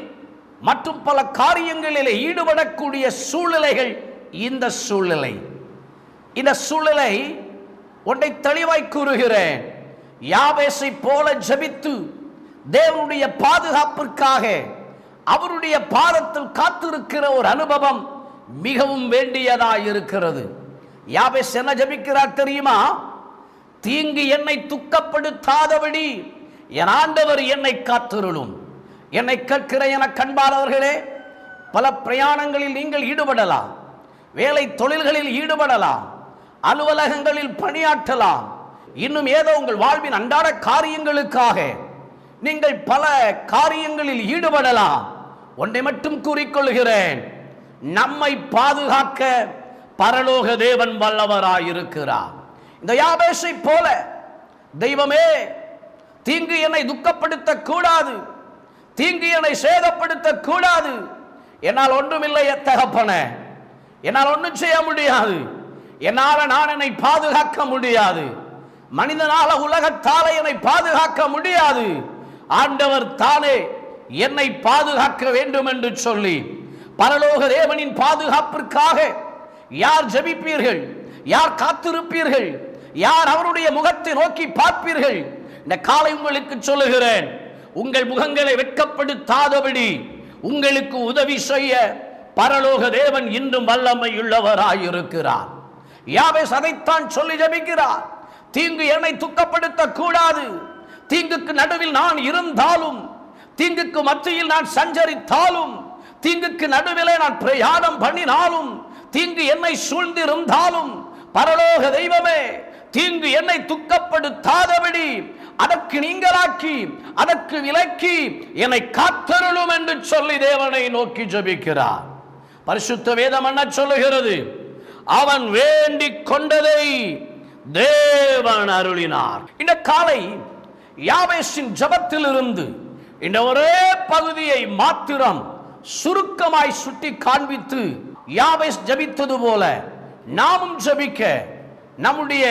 மற்றும் பல காரியங்களில் ஈடுபடக்கூடிய சூழ்நிலைகள். இந்த சூழ்நிலை ஒன்றை தெளிவாய் கூறுகிறேன். யாபேசை போல ஜெபித்து தேவனுடைய பாதுகாப்பிற்காக அவருடைய பாதத்தில் காத்திருக்கிற ஒரு அனுபவம் மிகவும் வேண்டியதாய் இருக்கிறது. யாபேஸ் என்ன ஜெபிக்கிறார் தெரியுமா? தீங்கு என்னை துக்கப்படுத்தாதபடி என் ஆண்டவர் என்னை காத்திருளும். என்னை கேட்கிற என கண்பாளர்களே, பல பிரயாணங்களில் நீங்கள் ஈடுபடலாம், வேலை தொழில்களில் ஈடுபடலாம், அலுவலகங்களில் பணியாற்றலாம், இன்னும் ஏதோ உங்கள் வாழ்வின் அன்றாட காரியங்களுக்காக நீங்கள் பல காரியங்களில் ஈடுபடலாம். ஒன்றை மட்டும் கூறிக்கொள்கிறேன், நம்மை பாதுகாக்க பரலோக தேவன் வல்லவராயிருக்கிறார். இந்த யாபேசை போல தெய்வமே, தீங்கு என்னை துக்கப்படுத்த கூடாது, தீங்கு என்னை சேதப்படுத்த கூடாது, என்னால் ஒன்றுமில்லை தகப்பனே, என்னால் ஒன்றும் செய்ய முடியாது, என்னால் நான் என்னை பாதுகாக்க முடியாது, மனிதனால உலகத்தால என்னை பாதுகாக்க முடியாது, ஆண்டவர் தானே என்னை பாதுகாக்க வேண்டும் என்று சொல்லி பரலோக தேவனின் பாதுகாப்பிற்காக யார் ஜெபிப்பீர்கள்? யார் காத்திருப்பீர்கள்? யார் அவருடைய முகத்தை நோக்கி பார்ப்பீர்கள்? இந்த காலை உங்களுக்கு சொல்லுகிறேன், உங்கள் முகங்களை வெட்கப்படுத்தாதபடி உங்களுக்கு உதவி செய்ய பரலோக தேவன் இன்றும் வல்லமை உள்ளவராயிருக்கிறார். யாபேஸ் அதைத்தான் சொல்லி ஜெபிக்கிறார். தீங்கு என்னை துக்கப்படுத்த கூடாது, தீங்குக்கு நடுவில் நான் இருந்தாலும், தீங்குக்கு மத்தியில் நான் சஞ்சரித்தாலும், தீங்குக்கு நடுவிலே நான் பிரயாணம் பண்ணினாலும், தீங்கு என்னை சூழ்ந்திருந்தாலும், பரலோக தெய்வமே, தீங்கு என்னை துக்கப்படுத்தாதபடி அதற்கு நீங்களாக்கி அதற்கு விலக்கி என்னை காத்தருளும் என்று சொல்லி தேவனை நோக்கி ஜெபிக்கிறார். பரிசுத்த வேதம் என்ன சொல்லுகிறது? அவன் வேண்டிக் கொண்டதை தேவன் அருளினார். இந்த காலை யாபேசின் ஜெபத்திலிருந்து இந்த ஒரே பகுதியை மாத்திரம் சுருக்கமாய் சுட்டி காண்பித்து, யாபேஸ் ஜெபித்தது போல நாமும் ஜெபிக்க, நம்முடைய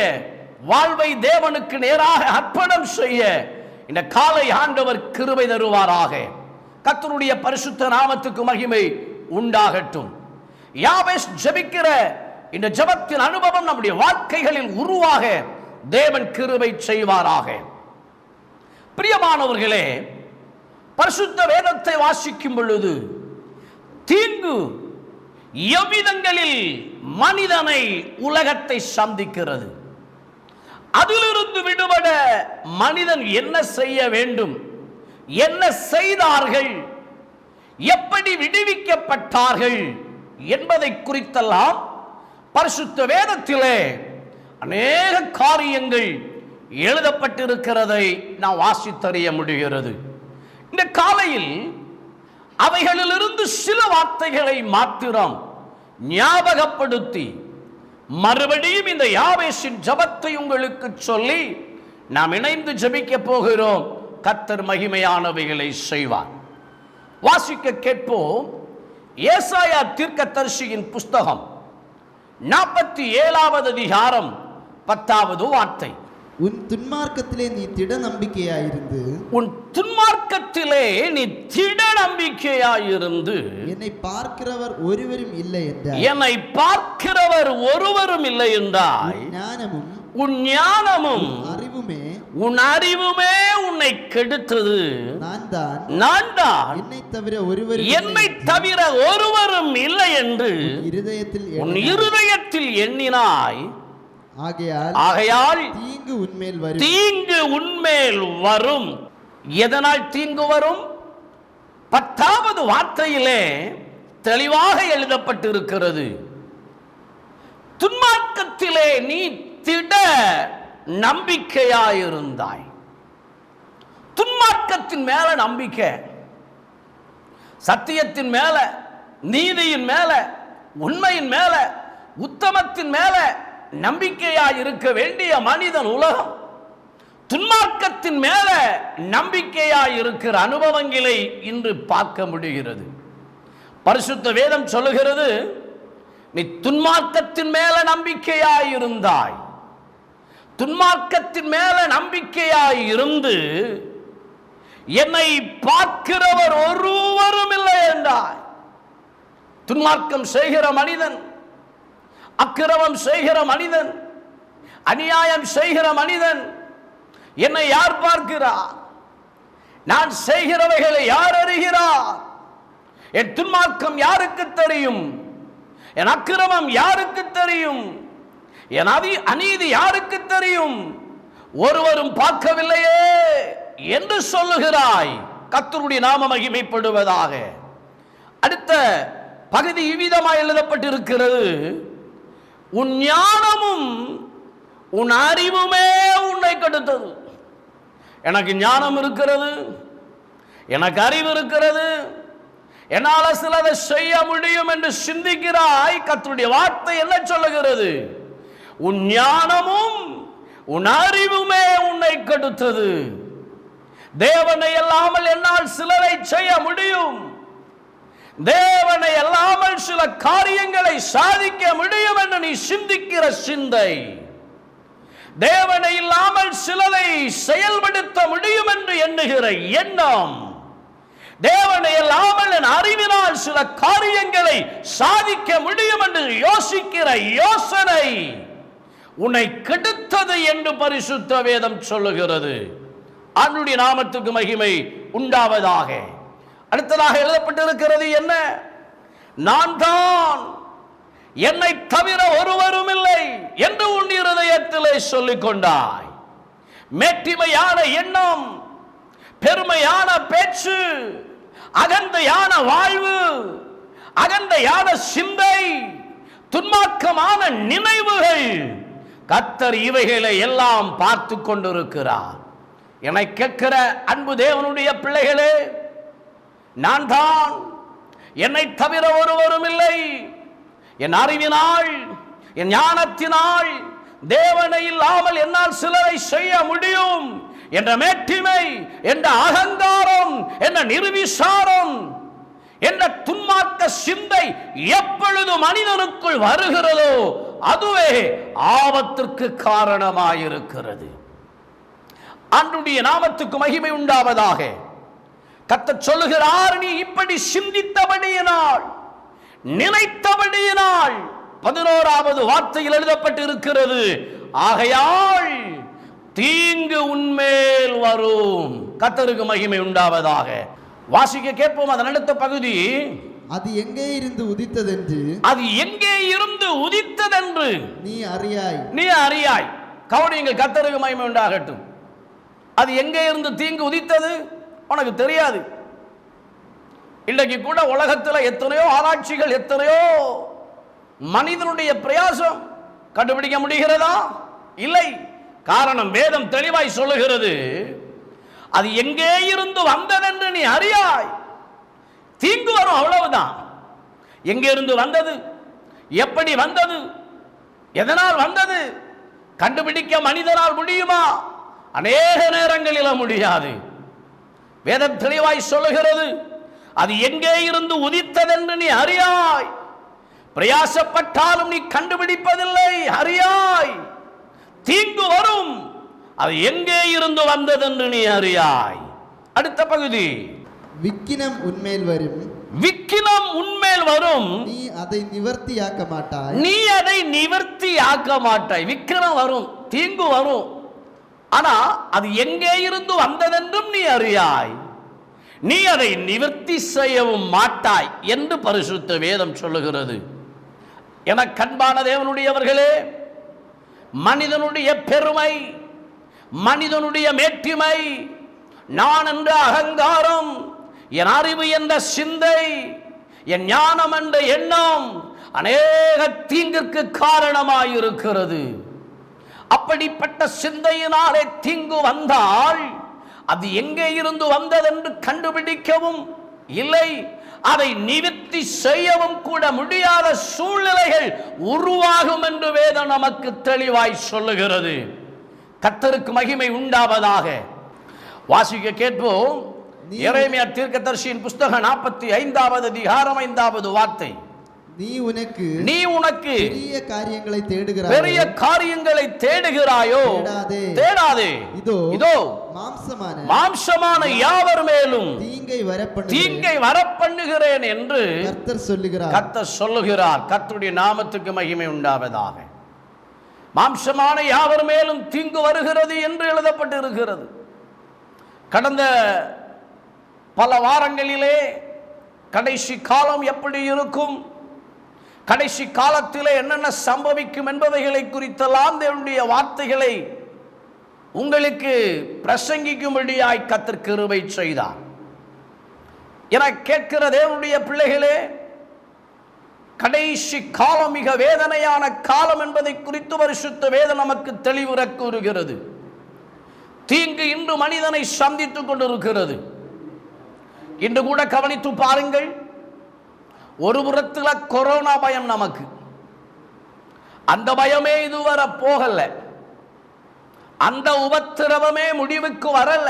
வாழ்வை தேவனுக்கு நேராக அர்ப்பணம் செய்ய இந்த காலை ஆண்டவர் கிருபை தருவாராக. கர்த்தருடைய பரிசுத்த நாமத்துக்கு மகிமை உண்டாகட்டும். யாபேஸ் ஜெபிக்கிற இந்த ஜெபத்தின் அனுபவம் நம்முடைய வாழ்க்கைகளில் உருவாக தேவன் கிருபை செய்வாராக. பிரியமானவர்களே, பரிசுத்த வேதத்தை வாசிக்கும் பொழுது தீங்கு எவ்விதங்களில் மனிதனை உலகத்தை சந்திக்கிறது, அதிலிருந்து விடுபட மனிதன் என்ன செய்ய வேண்டும், என்ன செய்தார்கள், எப்படி விடுவிக்கப்பட்டார்கள் என்பதை குறித்தெல்லாம் பரிசுத்த வேதத்திலே அநேக காரியங்கள் எழுதப்பட்டிருக்கிறதை நாம் வாசித்தறிய முடிகிறது. இந்த காலையில் அவைகளிலிருந்து சில வார்த்தைகளை மாத்திரம் ஞாபகப்படுத்தி மறுபடியும் இந்த யாவேசின் ஜபத்தை உங்களுக்கு சொல்லி நாம் இணைந்து ஜபிக்க போகிறோம். கர்த்தர் மகிமையானவைகளை செய்வார். வாசிக்க கேட்போம். ஏசாயா தீர்க்கதரிசியின் புஸ்தகம் 47வது அதிகாரம் 10வது வார்த்தை. உன் துன்மார்க்கத்திலே நீ திட நம்பிக்கையாயிருந்து, உன் துன்மார்க்கத்திலே நீ திட நம்பிக்கையாயிருந்து, என்னை பார்க்கிறவர் ஒருவரும் இல்லை என்றாய். என்னை பார்க்கிறவர் ஒருவரும் இல்லை என்றாய். ஞானமும் உன் ஞானமும் அறிவுமே உன் அறிவுமே உன்னை கெடுத்தது. நான் தான் என்னை தவிர ஒருவரும் இல்லை என்று உன் இருதயத்தில் எண்ணினாய். ஆகையால் தீங்கு உன்மேல் வரும். எதனால் தீங்கு வரும்? 10வது வார்த்தையிலே தெளிவாக எழுதப்பட்டிருக்கிறது. துன்மார்க்கத்திலே நீ திட நம்பிக்கையாயிருந்தாய். துன்மார்க்கத்தின் மேல நம்பிக்கை, சத்தியத்தின் மேல, நீதியின் மேல, உண்மையின் மேல, உத்தமத்தின் மேல நம்பிக்கையாய் இருக்க வேண்டிய மனிதன் உலகம் துன்மார்க்கத்தின் மேல நம்பிக்கையாய் இருக்கிற அனுபவங்களை இன்று பார்க்க முடிகிறது. பரிசுத்த வேதம் சொல்லுகிறது, நீ துன்மார்க்கத்தின் மேல நம்பிக்கையாய் இருந்தாய். துன்மார்க்கத்தின் மேல நம்பிக்கையாய் இருந்து என்னை பார்க்கிறவர் ஒருவரும் இல்லை என்றாய். துன்மார்க்கம் செய்கிற மனிதன், அக்கிரமம் செய்கிற மனிதன், அநியாயம் செய்கிற மனிதன் என்னை யார் பார்க்கிறார்? நான் செய்கிறவைகளை யார் அறிகிறார்? என் துன்மார்க்கம் யாருக்கு தெரியும்? என் அக்கிரமம் யாருக்கு தெரியும்? என் அநீதி யாருக்கு தெரியும்? ஒருவரும் பார்க்கவில்லையே என்று சொல்லுகிறாய். கர்த்தருடைய நாமம் மகிமைப்படுவதாக. அடுத்த பகுதி இவ்விதமாய் எழுதப்பட்டிருக்கிறது, உன் ஞானமும் உன் அறிவுமே உன்னை கெடுத்தது. எனக்கு ஞானம் இருக்கிறது, எனக்கு அறிவு இருக்கிறது, என்னால் சிலதை செய்ய முடியும் என்று சிந்திக்கிறாய். கர்த்தருடைய வார்த்தை என்ன சொல்லுகிறது? உன் ஞானமும் உன் அறிவுமே உன்னை கெடுத்தது. தேவனை அல்லாமல் என்னால் சிலரை செய்ய முடியும், தேவனை அல்லாமல் சில காரியங்களை சாதிக்க முடியும் என்று நீ சிந்திக்கிற சிந்தை, தேவனை இல்லாமல் சிலதை செயல்படுத்த முடியும் என்று எண்ணுகிற எண்ணம், தேவனை இல்லாமல் என் அறிவினால் சில காரியங்களை சாதிக்க முடியும் என்று யோசிக்கிற யோசனை உன்னை கெடுத்தது என்று பரிசுத்த வேதம் சொல்லுகிறது. ஆண்டவருடைய நாமத்துக்கு மகிமை உண்டாவதாக. அடுத்ததாக எழுதப்பட்டிருக்கிறது என்ன? நான் தான், என்னை தவிர ஒருவரும் இல்லை என்று உன் இருதயத்திலே சொல்லிக் கொண்டாய். மேட்டிமையான எண்ணம், பெருமையான பேச்சு, அகந்தையான வாழ்வு, அகந்தையான சிந்தை, துன்மார்க்கமான நினைவுகள், கர்த்தர் இவைகளை எல்லாம் பார்த்து கொண்டிருக்கிறார். என்னை கேட்கிற அன்பு தேவனுடைய பிள்ளைகளே, நான் தான், என்னை தவிர ஒருவரும் இல்லை. என் அறிவினால், என் ஞானத்தினால், தேவனை இல்லாமல் என்னால் சிலரை செய்ய முடியும் என்ற மேட்டிமை, என்ற அகங்காரம், என்ற நிர்விசாரம், என்ற துன்மார்க்க சிந்தை எப்பொழுது மனிதனுக்குள் வருகிறதோ அதுவே ஆபத்திற்கு காரணமாயிருக்கிறது. ஆண்டவருடைய நாமத்துக்கு மகிமை உண்டாவதாக. கர்த்தர் சொல்லுகிறார், நீ இப்படி சிந்தித்தபடியினால், நினைத்தபடியினால், 11வது வார்த்தையில் எழுதப்பட்டு இருக்கிறது, ஆகையால் தீங்கு உன்மேல் வரும். கர்த்தருக்கு மகிமை உண்டாவதாக. வாசிக்க கேட்போம் அதன் அடுத்த பகுதி. அது எங்கே இருந்து உதித்ததென்று அது எங்கே இருந்து உதித்ததென்று நீ அறியாய். நீ அறியாய். கவனியுங்கள், கர்த்தருக்கு மகிமை உண்டாகட்டும். அது எங்கே இருந்து தீங்கு உதித்தது உனக்கு தெரியாது. இன்றைக்கு கூட உலகத்தில் எத்தனையோ ஆராய்ச்சிகள், எத்தனையோ மனிதனுடைய பிரயாசம், கண்டுபிடிக்க முடிகிறதா? இல்லை. காரணம் வேதம் தெளிவாய் சொல்லுகிறது, அது எங்கே இருந்து வந்ததென்று நீ அறியாய். தீங்கு வரும், அவ்வளவுதான். எங்கே இருந்து வந்தது, எப்படி வந்தது, எதனால் வந்தது கண்டுபிடிக்க மனிதனால் முடியுமா? அநேக நேரங்களில் முடியாது. வேதம் தெளிவாய் சொல்லுகிறது, அது எங்கே இருந்து உதித்ததென்று நீ அறியாய். பிரயாசப்பட்டாலும் நீ கண்டுபிடிப்பதில்லை, அறியாய். தீங்கு வரும், அது எங்கே இருந்து வந்ததென்று நீ அறியாய். அடுத்த பகுதி. விக்கினம் உன்மேல் வரும். விக்கினம் உன்மேல் வரும், நீ அதை நிவர்த்தியாக்க மாட்டாய். நீ அதை நிவர்த்தி ஆக்க மாட்டாய். விக்கினம் வரும், தீங்கு வரும், ஆனா அது எங்கே இருந்து வந்ததென்றும் நீ அறியாய். நீ அதை நிவர்த்தி செய்யவும் மாட்டாய் என்று பரிசுத்த வேதம் சொல்லுகிறது. என கண்பான தேவனுடையவர்களே, மனிதனுடைய பெருமை, மனிதனுடைய மேட்டிமை, நான் என்ற அகங்காரம், என் அறிவு என்ற சிந்தை, என் ஞானம் என்ற எண்ணம் அநேக தீங்கிற்கு காரணமாயிருக்கிறது. அப்படிப்பட்ட சிந்தையினாலே தீங்கு வந்தால் அது எங்கே இருந்து வந்ததென்று கண்டுபிடிக்கவும் இல்லை, அதை நிவர்த்தி செய்யவும் கூட முடியாத சூழ்நிலைகள் உருவாகும் என்று வேதம் நமக்கு தெளிவாய் சொல்லுகிறது. கர்த்தருக்கு மகிமை உண்டாவதாக. வாசிக்க கேட்போம். எரேமியா தீர்க்கதரிசியின் புஸ்தகம் 45வது அதிகாரம் 5வது வார்த்தை. நீ உனக்கு பெரிய காரியங்களை தேடுகிறாயோ? தேடாதே. இதோ மாம்சமான யாவர் மேலும் தீங்கை வரப்பண்ணுகிறேன் என்று கர்த்தர் சொல்லுகிறார். கர்த்தருடைய நாமத்துக்கு மகிமை உண்டாவதாக. மாம்சமான யாவர் மேலும் தீங்கு வருகிறது என்று எழுதப்பட்டிருக்கிறது. கடந்த பல வாரங்களிலே கடைசி காலம் எப்படி இருக்கும், கடைசி காலத்திலே என்னென்ன சம்பவிக்கும் என்பவைகளை குறித்தெல்லாம் தேவனுடைய வார்த்தைகளை உங்களுக்கு பிரசங்கிக்கும்படியாய் கர்த்தர் கிருபை செய்தார். என கேட்கிற தேவனுடைய பிள்ளைகளே, கடைசி காலம் மிக வேதனையான காலம் என்பதை குறித்து பரிசுத்த வேதம் நமக்கு தெளிவுற கூறுகிறது. தீங்கு இன்று மனிதனை சந்தித்துக் கொண்டிருக்கிறது. இன்று கூட கவனித்து பாருங்கள். ஒரு புறத்தில் கொரோனா பயம் நமக்கு, அந்த பயமே இதுவரை போகல, அந்த உபத்திரவமே முடிவுக்கு வரல.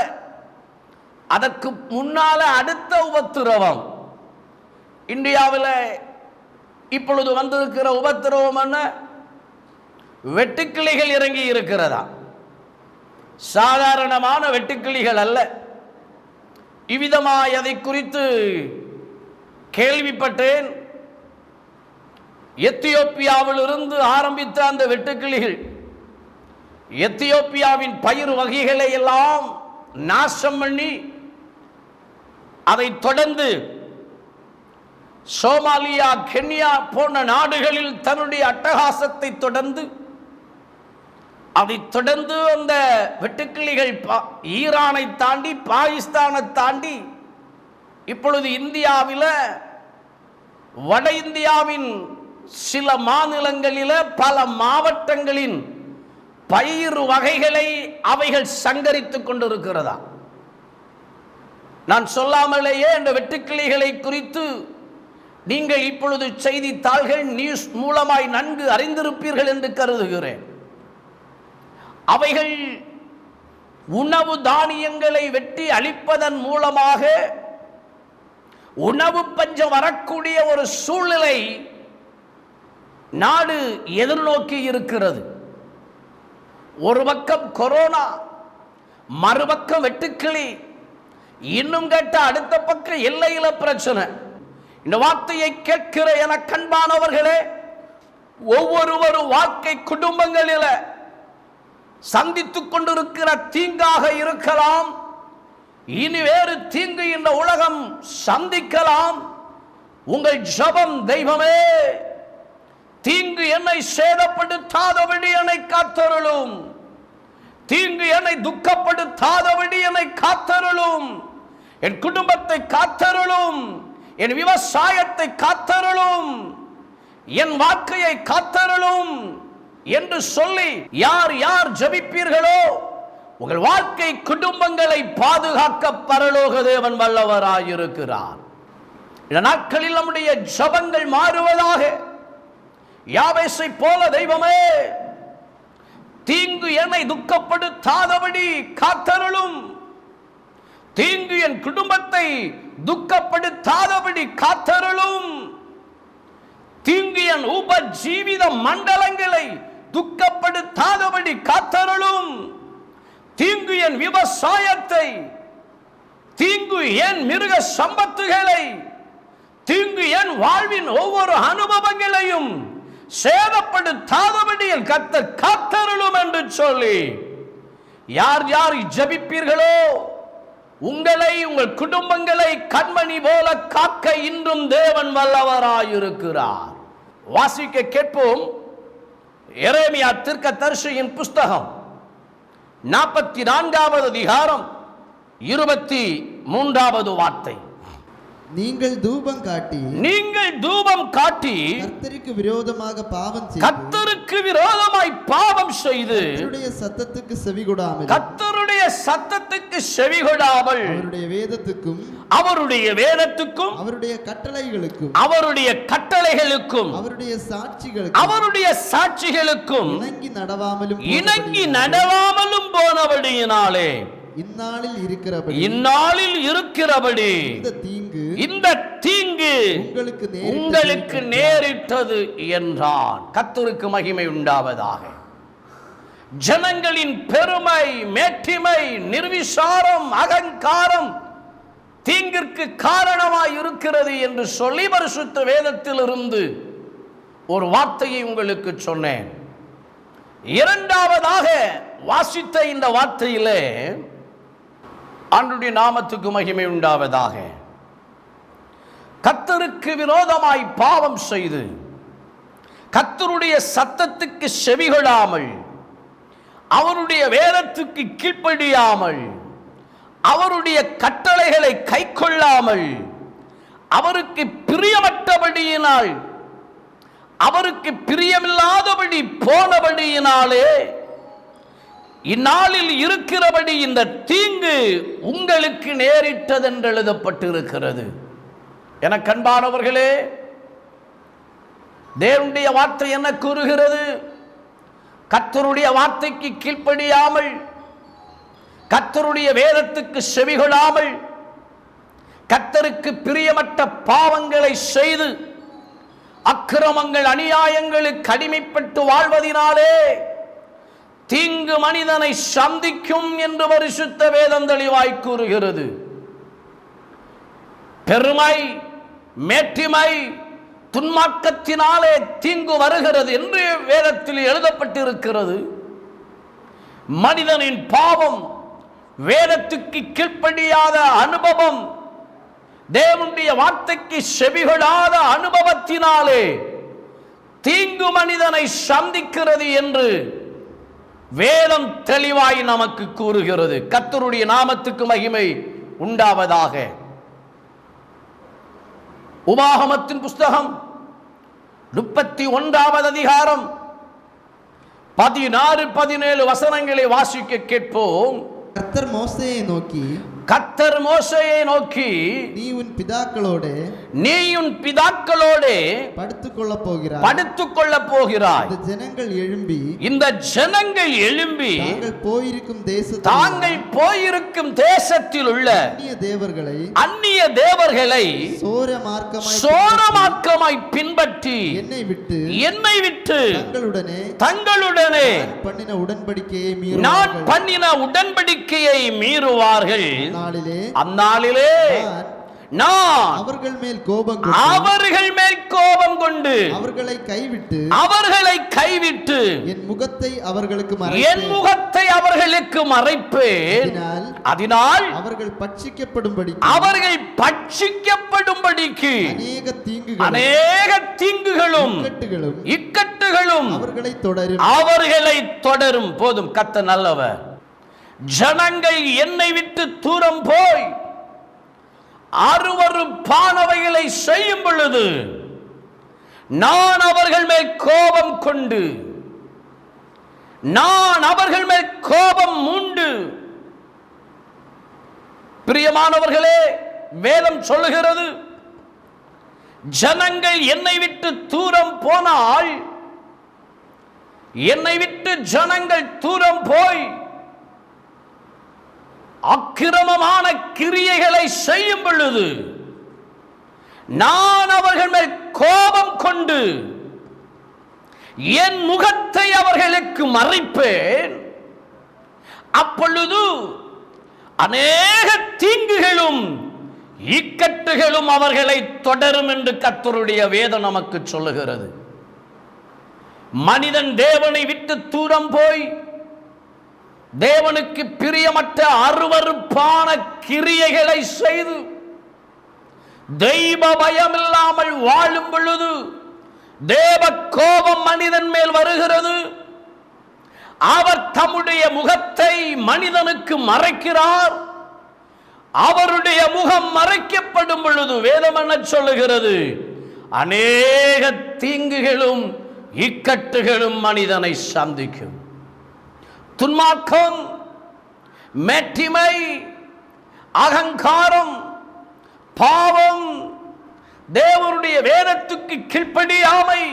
அதற்கு முன்னால அடுத்த உபத்திரவம் இந்தியாவில் இப்பொழுது வந்திருக்கிற உபத்திரவம் என்ன? வெட்டுக்கிளிகள் இறங்கி இருக்கிறதா? சாதாரணமான வெட்டுக்கிளிகள் அல்ல. இவ்விதமாய் அதை குறித்து கேள்விப்பட்டேன். எத்தியோப்பியாவில் இருந்து ஆரம்பித்த அந்த வெட்டுக்கிளிகள் எத்தியோப்பியாவின் பயிர் வகைகளை எல்லாம் நாசம் பண்ணி, அதை தொடர்ந்து சோமாலியா, கென்யா போன்ற நாடுகளில் தன்னுடைய அட்டகாசத்தை தொடர்ந்து, அதை தொடர்ந்து அந்த வெட்டுக்கிளிகள் ஈரானை தாண்டி, பாகிஸ்தானை தாண்டி இப்பொழுது இந்தியாவில், வட இந்தியாவின் சில மாநிலங்களில், பல மாவட்டங்களின் பயிர் வகைகளை அவைகள் சங்கரித்துக் கொண்டிருக்கிறதா? நான் சொல்லாமலேயே இந்த வெட்டுக்கிளிகளை குறித்து நீங்கள் இப்பொழுது செய்தித்தாள்கள், நியூஸ் மூலமாய் நன்கு அறிந்திருப்பீர்கள் என்று கருதுகிறேன். அவைகள் உணவு தானியங்களை வெட்டி அழிப்பதன் மூலமாக உணவு பஞ்சம் வரக்கூடிய ஒரு சூழ்நிலை நாடு எதிர்நோக்கி இருக்கிறது. ஒரு பக்கம் கொரோனா, மறுபக்கம் வெட்டுக்கிளி, இன்னும் கேட்ட அடுத்த பக்கம் எல்லையில பிரச்சனை. இந்த வார்த்தையை கேட்கிற என கண்பானவர்களே, ஒவ்வொரு வாழ்க்கை குடும்பங்களில் சந்தித்துக் கொண்டிருக்கிற தீங்காக இருக்கலாம், இனி வேறு தீங்கு இந்த உலகம் சந்திக்கலாம். உங்கள் ஜெபம், தெய்வமே தீங்கு என்னை சேதப்படுத்தாதபடி என்னை காத்தருளும், தீங்கு என்னை துக்கப்படுத்தாதபடி என்னை காத்தருளும், என் குடும்பத்தை காத்தருளும், என் விவசாயத்தை காத்தருளும், என் வாழ்க்கையை காத்தருளும் என்று சொல்லி யார் யார் ஜெபிப்பீர்களோ உங்கள் வாழ்க்கை குடும்பங்களை பாதுகாக்க பரலோக தேவன் வல்லவராயிருக்கிறார். இந்த நாட்களில் நம்முடைய ஜெபங்கள் மாறுவதாக. யாபேசை போல தெய்வமே தீங்கு என்னை துக்கப்படுத்தாதபடி காத்தருளும், தீங்கு என் குடும்பத்தை துக்கப்படுத்தாதபடி காத்தருளும், தீங்கு என் உபஜீவித மண்டலங்களை துக்கப்படுத்தாதபடி காத்தருளும், தீங்கு என் விவசாயத்தை, தீங்கு என் மிருக சம்பத்துகளை, தீங்கு என் வாழ்வின் ஒவ்வொரு அனுபவங்களையும் சேதப்படுத்தாதபடி என் கர்த்தர் காத்தருளும் என்று சொல்லி யார் யார் ஜெபிப்பீர்களோ உங்களை, உங்கள் குடும்பங்களை கண்மணி போல காக்க இன்றும் தேவன் வல்லவராயிருக்கிறார். வாசிக்க கேட்போம். எரேமியா தீர்க்கதரிசியின் புஸ்தகம் 44வது அதிகாரம் 23வது வார்த்தை. நீங்கள் தூபம் காட்டி கர்த்தருக்கு விரோதமாக பாவம் செய்து, கர்த்தருக்கு விரோதமாய் பாவம் செய்து, கர்த்தருடைய சத்தத்துக்கு செவிகொடாமல், கர்த்தருடைய சத்தத்துக்கு செவிகொடாமல், அவருடைய வேதத்துக்கும் அவருடைய கட்டளைகளுக்கும் அவருடைய சாட்சிகளுக்கும் இணங்கி நடவாமலும் போனபடியினாலே இந்நாளில் இருக்கிறபடி இந்த தீங்கு உங்களுக்கு நேரிட்டது என்றான். கர்த்தருக்கு மகிமை உண்டாவதாக. ஜனங்களின் பெருமை, மேட்டிமை, நிர்விசாரம், அகங்காரம் தீங்கிற்கு காரணமாய் இருக்கிறது என்று சொல்லி பரிசுத்த வேதத்திலிருந்து ஒரு வார்த்தையை உங்களுக்கு சொன்னேன். இரண்டாவதாக வாசித்த இந்த வார்த்தையிலே ஆண்டவருடைய நாமத்துக்கு மகிமை உண்டாவதாக. கர்த்தருக்கு விரோதமாய் பாவம் செய்து, கர்த்தருடைய சத்தத்துக்கு செவிகொடாமல், அவருடைய வேதத்துக்கு கீழ்ப்படியாமல், அவருடைய கட்டளைகளை கைக்கொள்ளாமல், அவருக்கு பிரியமற்றபடியினால், அவருக்கு பிரியமில்லாதபடி போனபடியினாலே இந்நாளில் இருக்கிறபடி இந்த தீங்கு உங்களுக்கு நேரிட்டது என்று எழுதப்பட்டிருக்கிறது. எனக்கு அன்பானவர்களே, தேவனுடைய வார்த்தை என்ன கூறுகிறது? கர்த்தருடைய வார்த்தைக்கு கீழ்ப்படியாமல், கர்த்தருடைய வேதத்துக்கு செவிகொடாமல், கர்த்தருக்கு பிரியமற்ற பாவங்களை செய்து, அக்கிரமங்கள் அநியாயங்களுக்கு அடிமைப்பட்டு வாழ்வதினாலே தீங்கு மனிதனை சந்திக்கும் என்று பரிசுத்த வேதம் தெளிவாய் கூறுகிறது. பெருமை, மேட்டிமை, துன்மார்க்கத்தினாலே தீங்கு வருகிறது என்று வேதத்தில் எழுதப்பட்டிருக்கிறது. மனிதனின் பாவம், வேதத்துக்கு கீழ்ப்படியாத அனுபவம், தேவனுடைய வார்த்தைக்கு செவிகொடாத அனுபவத்தினாலே தீங்கு மனிதனை சந்திக்கிறது என்று வேதம் தெளிவாய் நமக்கு கூறுகிறது. கர்த்தருடைய நாமத்துக்கு மகிமை உண்டாவதாக. உபாகமத்தின் புஸ்தகம் 31வது அதிகாரம் 16-17 வசனங்களை வாசிக்க கேட்போம். கர்த்தர் மோசேயை நோக்கி நீ உன் பிதாக்களோடு படுத்துக் கொள்ளப் போகிறாய். இந்த ஜனங்கள் எழும்பி தாங்கள் போயிருக்கும் தேசத்தில் உள்ள அந்நிய தேவர்களை சோரமார்க்கமாய் பின்பற்றி என்னை விட்டு தங்களுடனே நான் பண்ணின உடன்படிக்கையை மீறுவார்கள். அந்நாளிலே நான் அவர்கள் மேல் கோபம் கொண்டு அவர்கள் மேல் கோபம் கொண்டு அவர்களை கைவிட்டு என் முகத்தை அவர்களுக்கு என் முகத்தை அவர்களுக்கு மறைப்பேன். அதனால் அவர்கள் பட்சிக்கப்படும்படிக்கு அநேக தீங்குகளும் இக்கட்டுகளும் அவர்களை தொடரும். போதும், கர்த்தர் நல்லவர். ஜனங்கள் என்னை விட்டு தூரம் போய் அருவருப்பானவைகளை செய்யும் பொழுது நான் அவர்கள் மேல் கோபம் கொண்டு, நான் அவர்கள் மேல் கோபம் உண்டு. பிரியமானவர்களே, வேதம் சொல்லுகிறது, ஜனங்கள் என்னை விட்டு தூரம் போனால், என்னை விட்டு ஜனங்கள் தூரம் போய் அக்கிரமமான கிரியைகளை செய்யும் பொழுது நான் அவர்கள் மேல் கோபம் கொண்டு என் முகத்தை அவர்களுக்கு மறைப்பேன். அப்பொழுது அநேக தீங்குகளும் இக்கட்டுகளும் அவர்களை தொடரும் என்று கர்த்தருடைய வேதம் நமக்கு சொல்லுகிறது. மனிதன் தேவனை விட்டு தூரம் போய் தேவனுக்கு பிரியமற்ற அருவருப்பான கிரியைகளை செய்து தெய்வ பயம் இல்லாமல் வாழும் பொழுது தேவ கோபம் மனிதன் மேல் வருகிறது. அவர் தம்முடைய முகத்தை மனிதனுக்கு மறைக்கிறார். அவருடைய முகம் மறைக்கப்படும் பொழுது வேதம் என்ன சொல்லுகிறது? அநேக தீங்குகளும் இக்கட்டுகளும் மனிதனை சந்திக்கும். துன்மார்க்கம், மேட்டிமை, அகங்காரம், பாவம், தேவனுடைய வேதத்துக்கு கீழ்ப்படியாமை,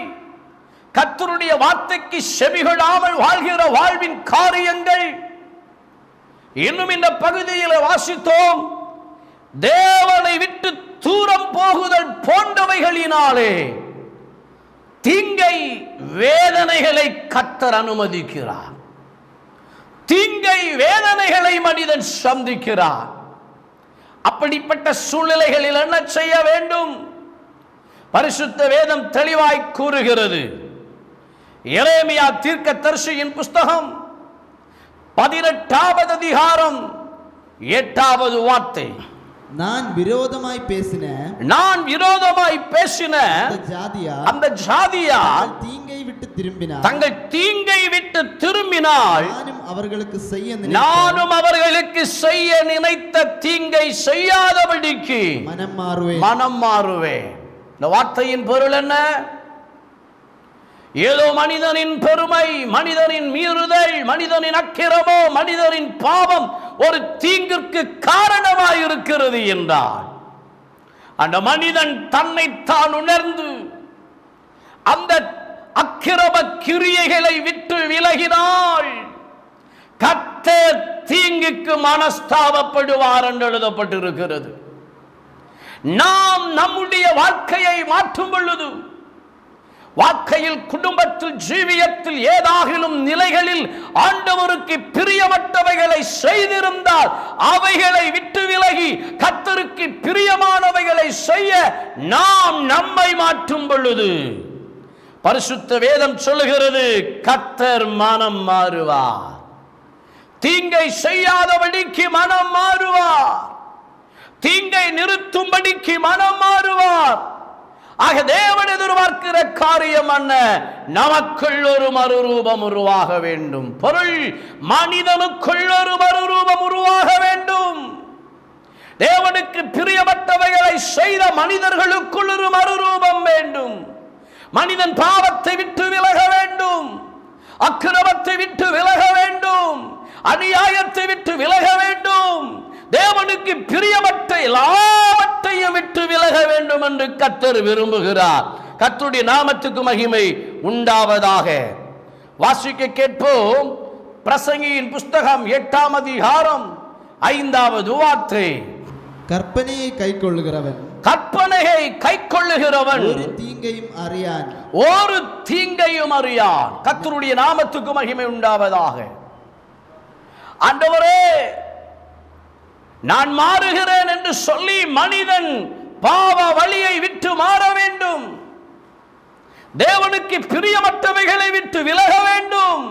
கர்த்தருடைய வார்த்தைக்கு செவிகொடாமல் வாழ்கிற வாழ்வின் காரியங்கள், இன்னும் இந்த பகுதியில் வாசித்தோம், தேவனை விட்டு தூரம் போகுதல் போன்றவைகளினாலே தீங்கை வேதனைகளை கர்த்தர் அனுமதிக்கிறார். தீங்கை வேதனைகளை மனிதன் சந்திக்கிறார். அப்படிப்பட்ட சூழ்நிலைகளில் என்ன செய்ய வேண்டும்? பரிசுத்த வேதம் தெளிவாய் கூறுகிறது. எரேமியா தீர்க்கதரிசியின் புஸ்தகம் 18வது அதிகாரம் 8வது வார்த்தை. நான் விரோதமாய் பேசின அந்த ஜாதியார் தங்கள் தீங்கை விட்டு திரும்பினால் நானும் அவர்களுக்கு செய்ய நினைத்த தீங்கை செய்யாதபடிக்கு மனம் மாறுவேன். இந்த வார்த்தையின் பொருள் என்ன? ஏதோ மனிதனின் பெருமை, மனிதனின் மீறுதல், மனிதனின் அக்கிரமோ, மனிதனின் பாவம் ஒரு தீங்கிற்கு காரணமாயிருக்கிறது என்றால் அந்த மனிதன் தன்னைத்தான் உணர்ந்து அந்த அக்கிரம கிரியைகளை விட்டு விலகினால் கர்த்தர் தீங்குக்கு மனஸ்தாபப்படுவார் என்று எழுதப்பட்டிருக்கிறது. நாம் நம்முடைய வாழ்க்கையை மாற்றும் பொழுது, வாழ்க்கையில், குடும்பத்தில், ஜீவியத்தில் ஏதாகிலும் நிலைகளில் ஆண்டவருக்கு பிரியமற்றவைகளை செய்திருந்தால் அவைகளை விட்டு விலகி கர்த்தருக்கு பிரியமானவைகளை செய்ய நாம் நம்மை மாற்றும் பொழுது பரிசுத்த வேதம் சொல்லுகிறது, கர்த்தர் மனம் மாறுவார். தீங்கை செய்யாதபடிக்கு மனம் மாறுவார். தீங்கை நிறுத்தும்படிக்கு மனம் மாறுவார். ஆக தேவன் எதிர்பார்க்கிற காரியம் என்ன? நமக்குள் ஒரு மறுரூபம் உருவாக வேண்டும். பொருள், மனிதனுக்குள் ஒரு மறுரூபம் உருவாக வேண்டும். தேவனுக்கு பிரியமற்றவைகளை செய்த மனிதர்களுக்குள் ஒரு மறுரூபம் வேண்டும். மனிதன் பாவத்தை விட்டு விலக வேண்டும், அக்கிரமத்தை விட்டு விலக வேண்டும், அநியாயத்தை விட்டு விலக வேண்டும், தேவனுக்கு பிரியமற்ற எல்லாவற்றையும் விட்டு விலக வேண்டும் என்று கர்த்தர் விரும்புகிறார். கர்த்தருடைய நாமத்துக்கு மகிமை உண்டாவதாக. வாசிக்க கேட்போம். பிரசங்கியின் புஸ்தகம் 8ஆம் அதிகாரம் 5வது வார்த்தை. கற்பனையை கைக்கொள்ளுகிறவன் ஒரு தீங்கையும் அறியான். கர்த்தருடைய நாமத்துக்கு மகிமை உண்டாவதாக. ஆண்டவரே, நான் மாறுகிறேன் என்று சொல்லி மனிதன் பாவ வழியை விட்டு மாற வேண்டும். தேவனுக்கு பிரியமற்றவைகளை விட்டு விலக வேண்டும்.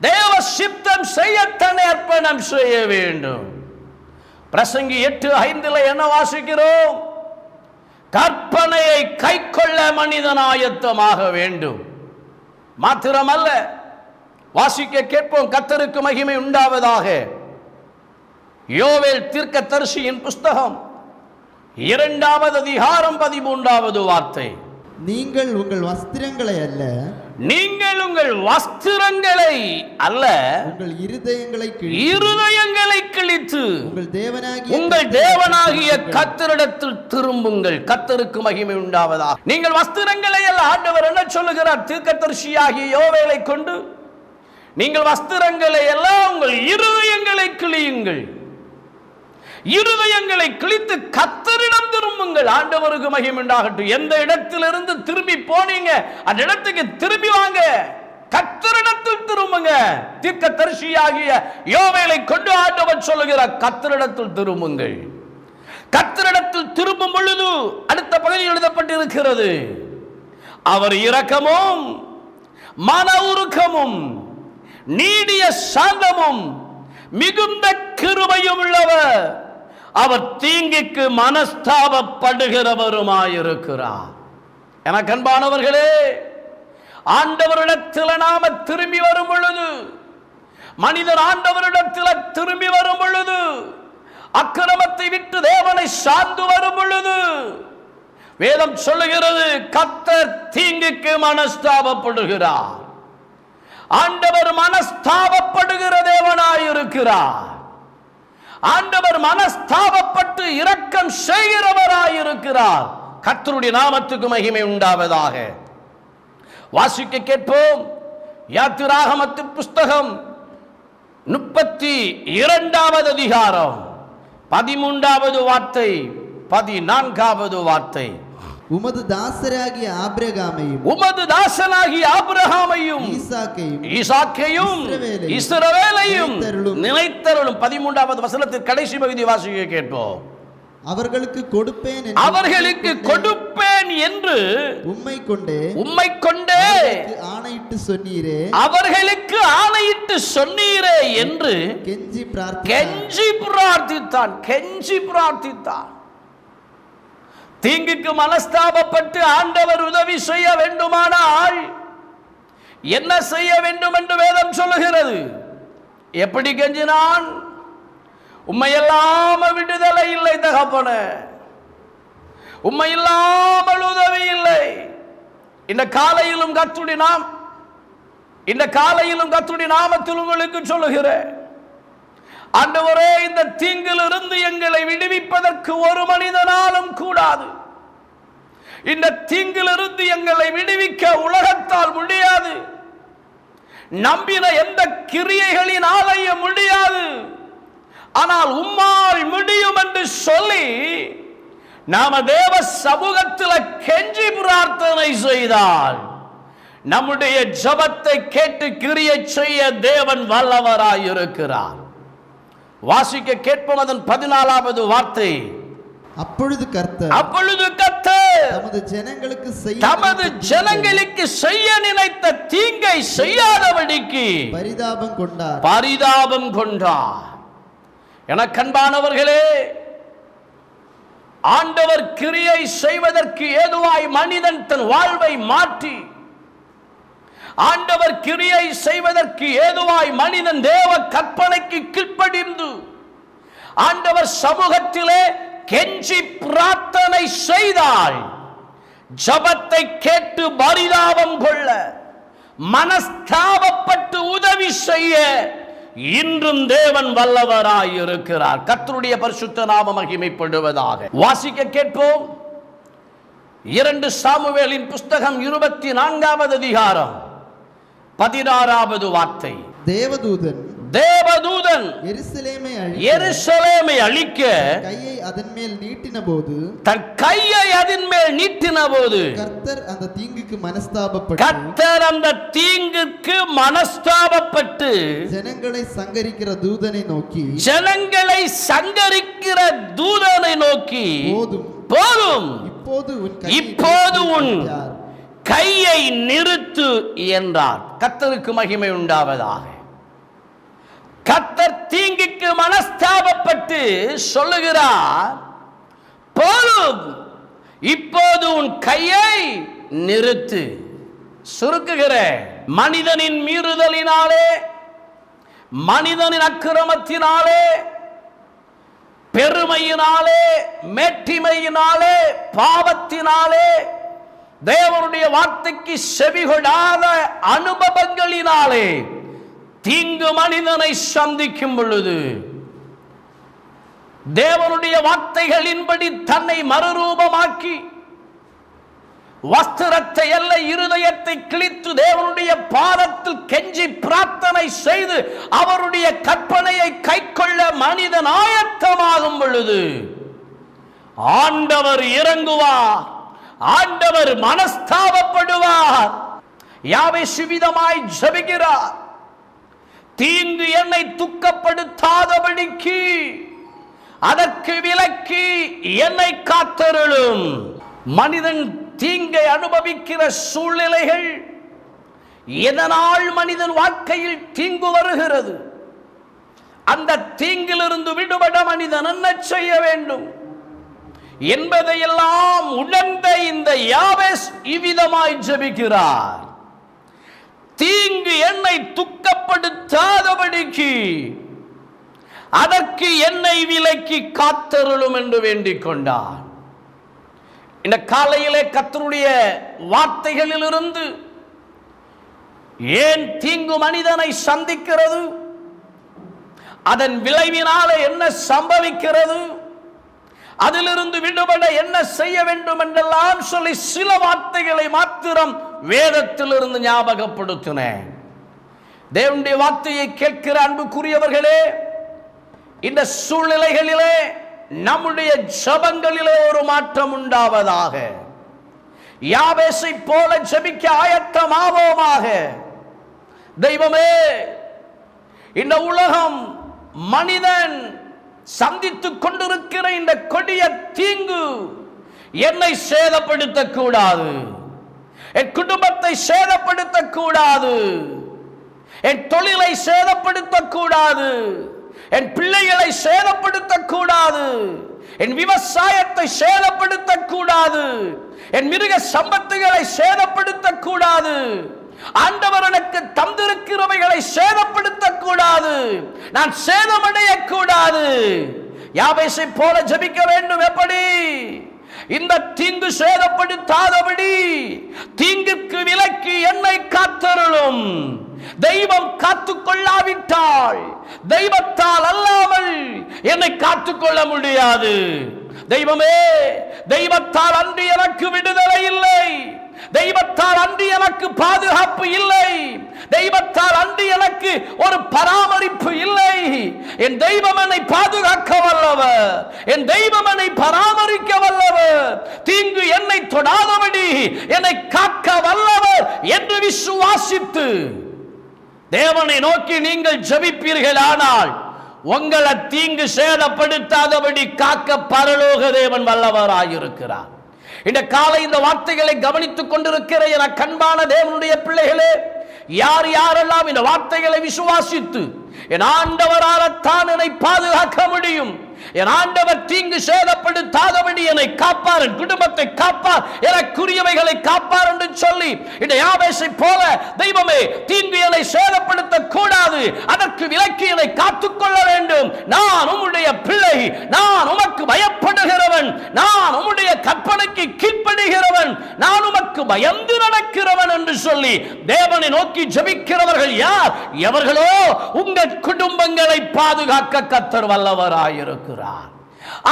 தேவ சித்தம் செய்யத்தனை அர்ப்பணம் செய்ய வேண்டும். பிரசங்கி 8:5 என்ன வாசிக்கிறோம்? கற்பனையை கைக்கொள்ள மனிதன் ஆயத்தமாக வேண்டும். மாத்திரமல்ல, வாசிக்க கேட்போம். கர்த்தருக்கு மகிமை உண்டாவதாக. யோவேல் தீர்க்கதரிசியின் புஸ்தகம் 2வது அதிகாரம் 13வது வார்த்தை. நீங்கள் உங்கள் வஸ்திரங்களை அல்ல, நீங்கள் உங்கள் வஸ்திரங்களை அல்ல, உங்கள் இருதயங்களை கிழித்து உங்கள் தேவனாகிய கர்த்தரிடத்தில் திரும்புங்கள். கர்த்தருக்கு மகிமை உண்டாவதாக. நீங்கள் வஸ்திரங்களை அல்ல. ஆண்டவர் என்ன சொல்லுகிறார்? தீர்க்கதரிசியாகிய யோவேலை கொண்டு, நீங்கள் வஸ்திரங்களை எல்லாம் உங்கள் இருதயங்களை கிழியுங்கள். இருதயங்களை கிழித்து கர்த்தரிடம் திரும்புங்கள். ஆண்டவருக்கு மகிமை உண்டாகட்டும். எந்த இடத்திலிருந்து திரும்பி போனீங்க அந்த இடத்துக்கு திரும்பி வாங்க. கர்த்தரிடத்தில் திரும்புங்க. தீர்க்கதரிசியாகிய யோவேலை கொண்டு ஆண்டவர் சொல்லுகிறார், கர்த்தரிடத்தில் திரும்புங்கள். கர்த்தரிடத்தில் திரும்பும் பொழுது அடுத்த பகுதியில் எழுதப்பட்டிருக்கிறது, அவர் இரக்கமும் மன உருக்கமும் நீடிய சாந்தமும் மிகுந்த கிருபையும் உள்ளவர், அவர் தீங்குக்கு மனஸ்தாபப்படுகிறவருமாயிருக்கிறார். எனக்கு அன்பானவர்களே, ஆண்டவரிடத்தில் நாம திரும்பி வரும் பொழுது, மனிதர் ஆண்டவரிடத்தில் திரும்பி வரும் பொழுது, அக்கிரமத்தை விட்டு தேவனை சார்ந்து வரும் பொழுது, வேதம் சொல்லுகிறது, கர்த்தர் தீங்குக்கு மனஸ்தாபப்படுகிறார். ஆண்டவர் மனஸ்தாபப்படுகிற தேவனாயிருக்கிறார். ஆண்டவர் மனஸ்தாபப்பட்டு இரக்கம் செய்கிறவராயிருக்கிறார். கர்த்தருடைய நாமத்துக்கு மகிமை உண்டாவதாக. வாசிக்க கேட்போம். யாத்திராகமத்தின் புஸ்தகம் 32வது அதிகாரம் 13வது வார்த்தை 14வது வார்த்தை. உமது தாசராகிய ஆபிரகாமையும் ஈசாக்கையும் இஸ்ரவேலையும் நினைத்தருளும். 13வது வசனத்தின் கடைசி பகுதி வாசிக்க கேட்போம். அவர்களுக்கு கொடுப்பேன் என்று உம்மை கொண்டே ஆணையிட்டு சொன்னீரே, அவர்களுக்கு ஆணையிட்டு சொன்னீரே என்று கெஞ்சி பிரார்த்தித்தான். தீங்குக்கு மனஸ்தாபப்பட்டு ஆண்டவர் உதவி செய்ய வேண்டுமானால் என்ன செய்ய வேண்டும் என்று வேதம் சொல்லுகிறது. எப்படி கெஞ்சினான்? உம்மை இல்லாம விடுதலை இல்லை தகப்பனே, உம்மை இல்லாமல் உதவி இல்லை. இந்த காலையிலும் கர்த்தருடைய நாமத்தில் உங்களுக்கு சொல்லுகிறேன், ஆண்டவரே, இந்த தீங்கிலிருந்து எங்களை விடுவிப்பதற்கு ஒரு மனிதனாலும் கூடாது. இந்த தீங்கிலிருந்து எங்களை விடுவிக்க உலகத்தால் முடியாது. நம்பின எந்த கிரியைகளினாலேயும் முடியாது. ஆனால் உம்மால் முடியும் என்று சொல்லி நாம தேவ சமூகத்தில் கெஞ்சி பிரார்த்தனை செய்தால் நம்முடைய ஜெபத்தை கேட்டு கிரியை செய்ய தேவன் வல்லவராயிருக்கிறார். வாசிக்க கேட்போம் அதன் 14வது வார்த்தை. அப்பொழுது கர்த்தர் தமது ஜனங்களுக்கு செய்ய நினைத்த தீங்கை செய்யாதபடிக்கு பரிதாபம் கொண்டார். எனக்கு அன்பானவர்களே, ஆண்டவர் கிரியை செய்வதற்கு ஏதுவாய் மனிதன் தன் வாழ்வை மாற்றி, ஆண்டவர் கிரியை செய்வதற்கு ஏதுவாய் மனிதன் தேவ கற்பனைக்கு கீழ்ப்படிந்து ஆண்டவர் சமூகத்திலே கெஞ்சி பிரார்த்தனை செய்தால் ஜபத்தை கேட்டு பரிதாபம் கொள்ள, மனஸ்தாபப்பட்டு உதவி செய்ய இன்றும் தேவன் வல்லவராயிருக்கிறார். கர்த்தருடைய பரிசுத்த நாமம் மகிமைப்படுவதாக. வாசிக்க கேட்போம். 2 சாமுவேலின் புஸ்தகம் 24வது அதிகாரம் 16வது வார்த்தை. தேவதூதன் எருசலேமை அழிக்க கையை அதன் மேல் நீட்டின போது, தன் கையை அதன் மேல் நீட்டின போது, கர்த்தர் அந்த தீங்குக்கு மனஸ்தாபப்பட்டு ஜனங்களை சங்கரிக்கிற தூதனை நோக்கி போதும், இப்போது உன் கையை நிறுத்து என்றார். கர்த்தருக்கு மகிமை உண்டாவதாக. கர்த்தர் தீங்குக்கு மனஸ்தாபப்பட்டு சொல்லுகிறார், போதும், இப்போது உன் கையை நிறுத்து. சுருக்குகிற மனிதனின் மீறுதலினாலே, மனிதனின் அக்கிரமத்தினாலே, பெருமையினாலே, மேட்டிமையினாலே, பாவத்தினாலே, தேவனுடைய வார்த்தைக்கு செவிகொடாத அனுபவங்களினாலே தீங்கு மனிதனை சந்திக்கும் பொழுது, தேவனுடைய வார்த்தைகளின்படி தன்னை மறுரூபமாக்கி வஸ்திரத்தை அல்ல இருதயத்தை கிழித்து தேவனுடைய பாதத்தில் கெஞ்சி பிரார்த்தனை செய்து அவருடைய கற்பனையை கைக்கொள்ள மனிதன் ஆயத்தமாகும் பொழுது ஆண்டவர் இறங்குவார், ஆண்டவர் மனஸ்தாபப்படுவார். யாவேசு விதமாய் ஜெபிக்கிறார், தீங்கு என்னை துக்கப்படுத்தாதபடிக்கு அதற்கு விலக்கி என்னை காத்தருளும். மனிதன் தீங்கை அனுபவிக்கிற சூழ்நிலைகள், எதனால் மனிதன் வாழ்க்கையில் தீங்கு வருகிறது, அந்த தீங்கிலிருந்து விடுபட மனிதன் என்ன செய்ய வேண்டும் என்பதையெல்லாம் உணர்ந்த இந்த யாவேஸ் இவ்விதமாய் ஜெபிக்கிறார், தீங்கு என்னை துக்கப்படுத்தாதபடிக்கு அதற்கு என்னை விலக்கி காத்தருளும் என்று வேண்டிக் கொண்டார். இந்த காலையிலே கர்த்தருடைய வார்த்தைகளிலிருந்து ஏன் தீங்கு மனிதனை சந்திக்கிறது, அதன் விளைவினாலே என்ன சம்பவிக்கிறது, அதிலிருந்து விடுபட என்ன செய்ய வேண்டும் என்றெல்லாம் சொல்லி சில வார்த்தைகளை மாத்திரம் வேதத்திலிருந்து ஞாபகப்படுத்தினேன். தேவனுடைய வார்த்தையை கேட்கிற அன்புக்குரியவர்களே, இந்த சூழ்நிலைகளிலே நம்முடைய ஜெபங்களிலே ஒரு மாற்றம் உண்டாவதாக. யாவேசை போல ஜெபிக்க ஆயத்தமாவோமாக. தெய்வமே, இந்த உலகம் மனிதன் சந்தித்துக் கொண்டிருக்கிற இந்த கொடிய தீங்கு என்னை சேதப்படுத்தக் கூடாது, என் குடும்பத்தை சேதப்படுத்தக் கூடாது, என் தொழிலை சேதப்படுத்தக் கூடாது, என் பிள்ளைகளை சேதப்படுத்தக் கூடாது, என் விவசாயத்தை சேதப்படுத்தக் கூடாது, என் மிருக சம்பத்துகளை சேதப்படுத்தக் கூடாது, ஆண்டவர் எனக்கு தந்திருக்கிறவைகளை சேதப்படுத்தக் கூடாது, நான் சேதமடைய கூடாது. யாவேசை போல ஜெபிக்க வேண்டும். எப்படி? இந்த தீங்கு சேதப்படுத்தாதபடி தீங்குக்கு விலக்கி என்னை காத்தருளும். தெய்வம் காத்துக்கொள்ளாவிட்டால் தெய்வத்தால் அல்லாமல் என்னை காத்துக்கொள்ள முடியாது. தெய்வமே, தெய்வத்தால் அன்று எனக்கு விடுதலை இல்லை, தெய்வத்தால் அன்று எனக்கு பாதுகாப்பு இல்லை, தெய்வத்தால் அன்று எனக்கு ஒரு பராமரிப்பு இல்லை. என் தெய்வம் என்னை பாதுகாக்க வல்லவர், என் தெய்வம் என்னை பராமரிக்க வல்லவர், தீங்கு என்னை தொடாதபடி என்னை காக்க வல்லவர் என்று விசுவாசித்து தேவனை நோக்கி நீங்கள் ஜெபிப்பீர்களானால் உங்களை தீங்கு சேதப்படுத்தாதபடி காக்க பரலோக தேவன் வல்லவராயிருக்கிறார். இந்த காலை இந்த வார்த்தைகளை கவனித்துக் கொண்டிருக்கிற என கண்பான தேவனுடைய பிள்ளைகளே, யார் யாரெல்லாம் இந்த வார்த்தைகளை விசுவாசித்து என் ஆண்டவரால்தான் என்னை பாதுகாக்க முடியும், என் ஆண்டவர் தீங்கு சேதப்படுத்தாதபடி என்னை காப்பார், என் குடும்பத்தை காப்பார், எனக்குரியவைகளை காப்பார் என்று சொல்லி இந்த யாவேசை போல தெய்வமே, தீங்கு என்னை சேதப்படுத்த கூடாது, அதற்கு விலக்கி என்னை காத்துக்கொள்ள வேண்டும், நான் உம்முடைய பிள்ளை, நான் உமக்கு பயப்படுகிறவன், நான் உம்முடைய கற்பனைக்கு கீழ்ப்படுகிறவன், நான் உமக்கு பயந்து நடக்கிறவன் என்று சொல்லி தேவனை நோக்கி ஜெபிக்கிறவர்கள் யார்? எவர்களோ உங்கள் குடும்பங்களை பாதுகாக்க கர்த்தர் வல்லவராயிருக்கிறார்.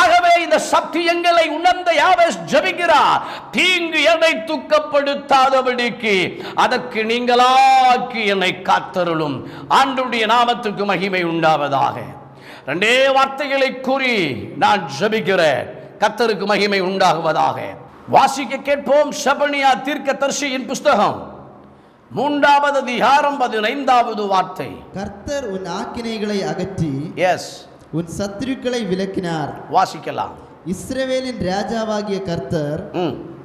ஆகவே இந்த சத்தியங்களை உணர்ந்த யாவேஸ் ஜெபிக்கிறார், தீங்கு என்னை துக்கப்படுத்தாதபடிக்கு அதற்கு நீங்களாக்கி என்னை காத்தருளும். ஆண்டவருடைய நாமத்துக்கு மகிமை உண்டாவதாக. ரெண்டே வார்த்தைகளை கூறி நான் ஜெபிக்கிறேன். கர்த்தருக்கு மகிமை உண்டாகுவதாக. வாசிக்க கேட்போம். செபனியா தீர்க்கதரிசியின் புஸ்தகம் 3வது அதிகாரம் 15வது வார்த்தை. கர்த்தர் உன் ஆக்கினைகளை அகற்றி எஸ், உன் சத்துருக்களை விலக்கினார். வாசிக்கலாம். இஸ்ரவேலின் ராஜாவாகிய கர்த்தர்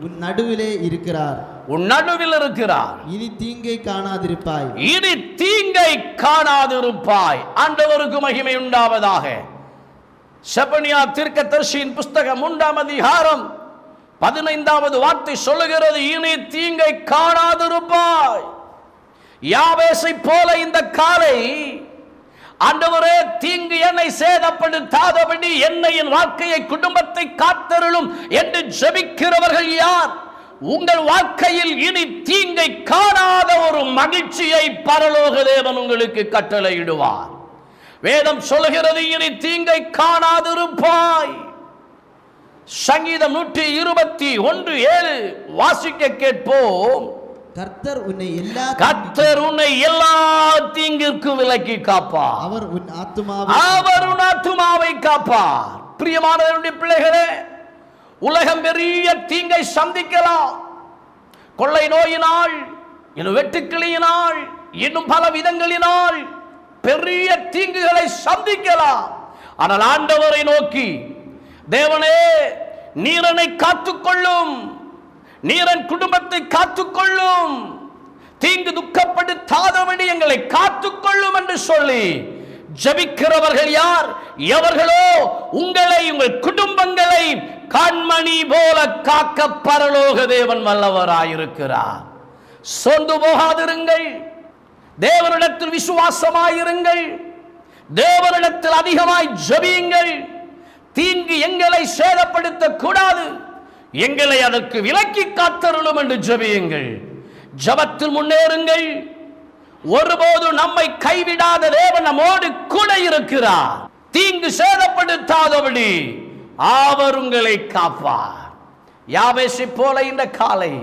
உன் நடுவிலே இருக்கிறார். உன் நடுவில் இருக்கிறார். இனி தீங்கை காணாதிருப்பாய். இனி தீங்கை காணாதிருப்பாய். ஆண்டவருக்கு மகிமை உண்டாவதாக. செபனியா தீர்க்கதரிசியின் புஸ்தகம் 3ஆம் அதிகாரம் 15வது வார்த்தை சொல்லுகிறது, இனி தீங்கை காணாதிருப்பாய். யாவேசை போல இந்த காலை ஆண்டவரே, தீங்கு என்னை சேதப்படுத்தாதபடி என்னை, என் வாழ்க்கையை, குடும்பத்தை காத்தருளும் என்று ஜெபிக்கிறவர்கள் யார்? உங்கள் வாழ்க்கையில் இனி தீங்கை காணாத ஒரு மகிழ்ச்சியை பரலோக தேவன் உங்களுக்கு கட்டளையிடுவார். வேதம் சொல்லுகிறது, இனி தீங்கை காணாதிருப்பாய். சங்கீதம் 121:7 வாசிக்க கேட்போம். கர்த்தர் உன்னை எல்லா தீங்கிற்கும் விலக்கி காப்பார். அவர் உன் ஆத்துமாவை காப்பார். பிரியமானவருடைய பிள்ளைகளே, உலகம் பெரிய தீங்கை சந்திக்கலாம். கொள்ளை நோயினால், இன்னும் வெட்டுக்கிளியினால், இன்னும் பல விதங்களினால் பெரிய தீங்குகளை சந்திக்கலாம். ஆனால் ஆண்டவரை நோக்கி, தேவனே நீரனை காத்துக்கொள்ளும், நீரன் குடும்பத்தை காத்துக்கொள்ளும், தீங்கு துக்கப்படுத்தாதபடி எங்களை காத்துக்கொள்ளும் என்று சொல்லி ஜெபிக்கிறவர்கள் யார்? எவர்களோ உங்களை, உங்கள் குடும்பங்களை கண்மணி போல காக்க பரலோக தேவன் வல்லவராயிருக்கிறார். சோர்ந்து போகாதிருங்கள். தேவனிடத்தில் விசுவாசமாயிருங்கள். தேவனிடத்தில் அதிகமாய் ஜெபியுங்கள். தீங்கு எங்களை சேதப்படுத்த கூடாது, எங்களை அதற்கு விலக்கி காத்தருளும் என்று ஜெபியுங்கள். ஜெபத்தில் முன்னேறுங்கள். ஒருபோது நம்மை கைவிடாத தேவன் நம்மோடு கூட இருக்கிறார். தீங்கு சேதப்படுத்தாதபடி அவர் உங்களை காப்பார். யாவேசை போல இந்த காலை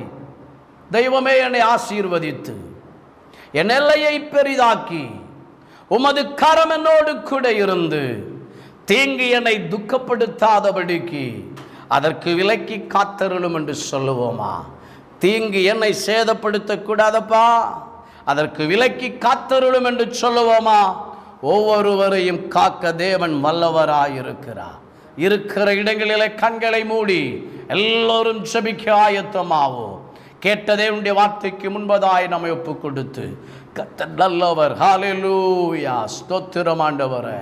தெய்வமே என்னை ஆசீர்வதித்து என் எல்லையை பெரிதாக்கி உமது கரம் என்னோடு கூட இருந்து தீங்கு என்னை துக்கப்படுத்தாதபடிக்கு அதற்கு விலக்கி காத்தருளும் என்று சொல்லுவோமா? தீங்கு என்னை சேதப்படுத்தக்கூடாதப்பா, அதற்கு விலக்கி காத்தருளும் என்று சொல்லுவோமா? ஒவ்வொருவரையும் காக்க தேவன் வல்லவராயிருக்கிறார். இருக்கிற இடங்களிலே கண்களை மூடி எல்லோரும் ஜெபிக்க ஆயத்தமாவோ. கேட்டதே உடைய வார்த்தைக்கு முன்பதாய் நம்மை ஒப்பு கொடுத்து, கர்த்தர் நல்லவர். ஹல்லேலூயா, ஸ்தோத்திரம் ஆண்டவரே.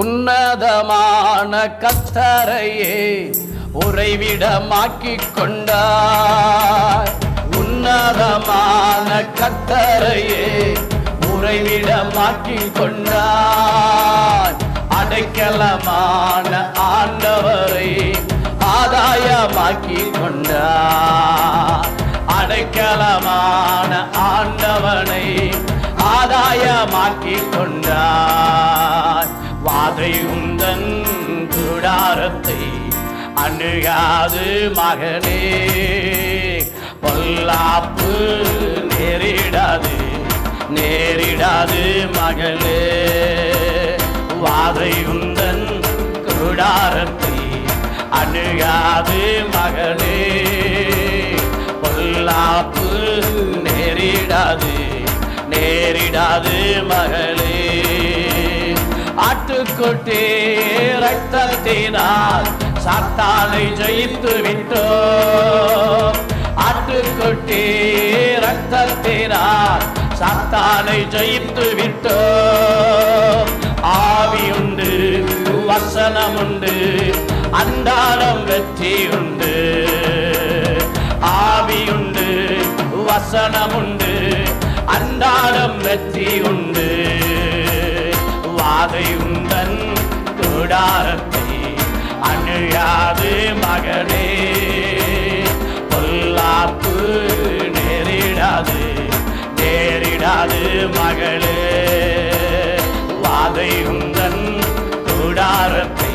உன்னதமான கர்த்தரையே உறைவிடமாக்கி கொண்டார். உன்னதமான கர்த்தரையே உறைவிடமாக்கி கொண்டார். அடைக்கலமான ஆண்டவரை ஆதாயமாக்கி கொண்டார். அடைக்கலமான ஆண்டவனை ஆதாயமாக்கி கொண்டார். வாதை உந்தன் கூடாரத்தை அணுகாது மகனே, பொல்லாப்பு நேரிடாது நேரிடாது மகளே. வாதை உந்தன் கூடாரத்தை அணுகாது மகளே, பொல்லாப்பு நேரிடாது நேரிடாது மகளே. ஆட்டுக்குட்டி ரத்தத்தினால் சாத்தானை ஜெயித்து விட்டோம். ஆட்டுக்குட்டி ரத்தத்தினால் சாத்தானை ஜெயித்து விட்டோம். ஆவியுண்டு, வசனமுண்டு, அன்றாடம் வெற்றி உண்டு. ஆவியுண்டு, வசனமுண்டு, அன்றாடம் வெற்றி உண்டு. வாதை உந்தன் கூடாரத்தை அணுகாது மகனே, பொல்லாப்பு நேரிடாது நேரிடாது மகளே. வாதை உந்தன் கூடாரத்தை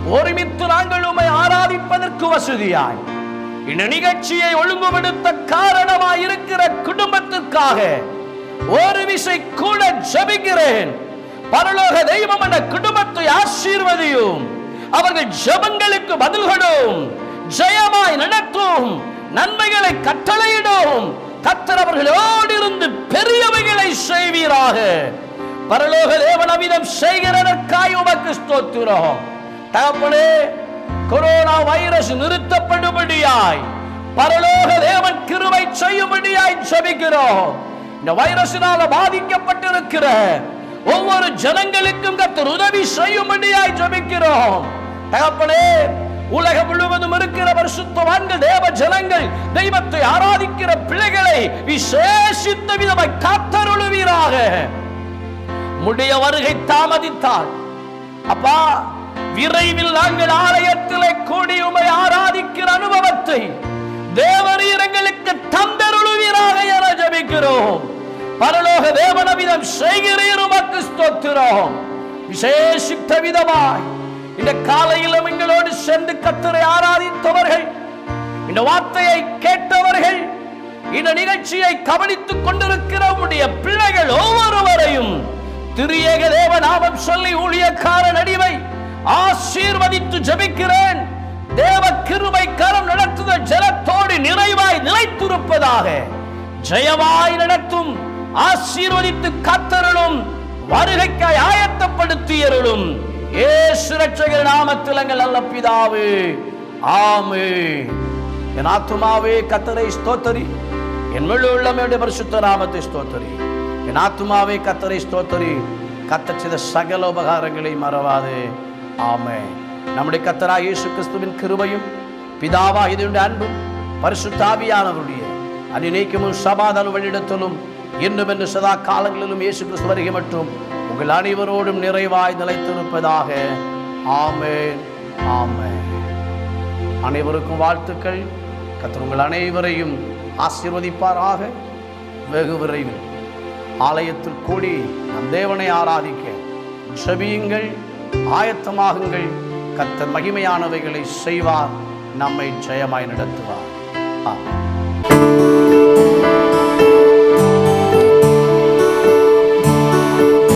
ஒருமித்து நாங்கள் உம்மை ஆராதிப்பதற்கு வசதியாய் இந்த நிகழ்ச்சியை ஒழுங்குபடுத்த காரணமாய் இருக்கிற குடும்பத்திற்காக ஒரு விசை கூட ஜெபிக்கிறேன். பரலோக தெய்வம் அந்த குடும்பத்தை ஆசீர்வதியும், அவர்கள் ஜெபங்களுக்கு பதில்களும், ஜெயமாய் நடத்தும், நன்மைகளை கட்டளையிடும். கர்த்தர் அவர்களோடு இருந்து பெரியவைகளை செய்வீராக. பரலோக தேவன் அவ்விதம் செய்கிறதற்காய் உமக்கு ஸ்தோத்திரம். தகப்பனே, கொரோனா வைரஸ் நிறுத்தப்படும்படியாய் பரலோக தேவன் கிருபை செய்யும்படியாய் ஜெபிக்கிறோம். இந்த வைரஸினால பாதிக்கப்பட்டிருக்கிற ஒவ்வொரு ஜனங்களுக்கும் கர்த்தர் உதவி செய்யும்படியாய் ஜெபிக்கிறோம். தகப்பனே, உலகம் முழுவதும் இருக்கிற பரிசுத்தவான்கள் தேவ ஜனங்கள் தெய்வத்தை ஆராதிக்கிற பிள்ளைகளை விசேஷித்த விதமாய் காத்தருளுவீராக. முடிய வருகை தாமதித்தால் அப்பா, விரைவில் நாங்கள் ஆலயத்திலே கூடி உம்மை ஆராதிக்கிற அனுபவத்தை தேவரீர் எங்களுக்கு தந்தருளுவீராக என ஜெபிக்கிறோம். பரலோக தேவனவிதம் செய்கிறீர், உமக்கு ஸ்தோத்திரம். விசேஷித்த விதமாய் இந்த காலையிலும் எங்களோடு சென்று கர்த்தரை ஆராதித்தவர்கள், இந்த வார்த்தையை கேட்டவர்கள், இந்த நிகழ்ச்சியை கவனித்துக் கொண்டிருக்கிற உம்முடைய பிள்ளைகள் ஒவ்வொருவரையும் திரியேக தேவ நாமம் சொல்லி ஊழியக்காரன் அடிமை ஆசீர்வதித்து ஜெபிக்கிறேன். தேவ கிருபை கரம் நடத்துதல் ஜலத்தோடு நிறைவாய் நிலைத்திருப்பதாக. ஜெயமாய் நடத்தும், ஆசீர்வதித்து காத்தருளும், வருகைக்காய் ஆயத்தப்படுத்தியருளும். இயேசு ரட்சகர் நாமத்தில் எங்கள் நல்ல பிதாவே, ஆமென். என் ஆத்துமாவே கர்த்தரை ஸ்தோத்தரி, என் முழு உள்ளமையுடைய பரிசுத்த நாமத்தை ஸ்தோத்தரி. என் ஆத்துமாவே கர்த்தரை ஸ்தோத்தரி, கர்த்தர் செய்த சகல உபகாரங்களை மறவாதே. ஆமென். நம்முடைய கர்த்தராகிய இயேசு கிறிஸ்துவின் கிருபையும் பிதாவாகிய தேவனுடைய அன்பும் பரிசுத்த ஆவியானவருடைய அநேகமும் சமாதான வழியிடத்திலும் இன்னும் என்று சதா காலங்களிலும் இயேசு கிறிஸ்து வருகை மற்றும் உங்கள் அனைவரோடும் நிறைவாய் நிலைத்திருப்பதாக. ஆமென், ஆமென். அனைவருக்கும் வாழ்த்துக்கள். கர்த்தர் உங்கள் அனைவரையும் ஆசீர்வதிப்பாராக. வெகு விரைவில் ஆலயத்தில் கூடி நம் தேவனை ஆராதிக்க ஜெபியுங்கள், ஆயத்தமாகுங்கள். கர்த்தர் மகிமையானவைகளை செய்வார், நம்மை ஜெயமாய் நடத்துவார். ஆமென்.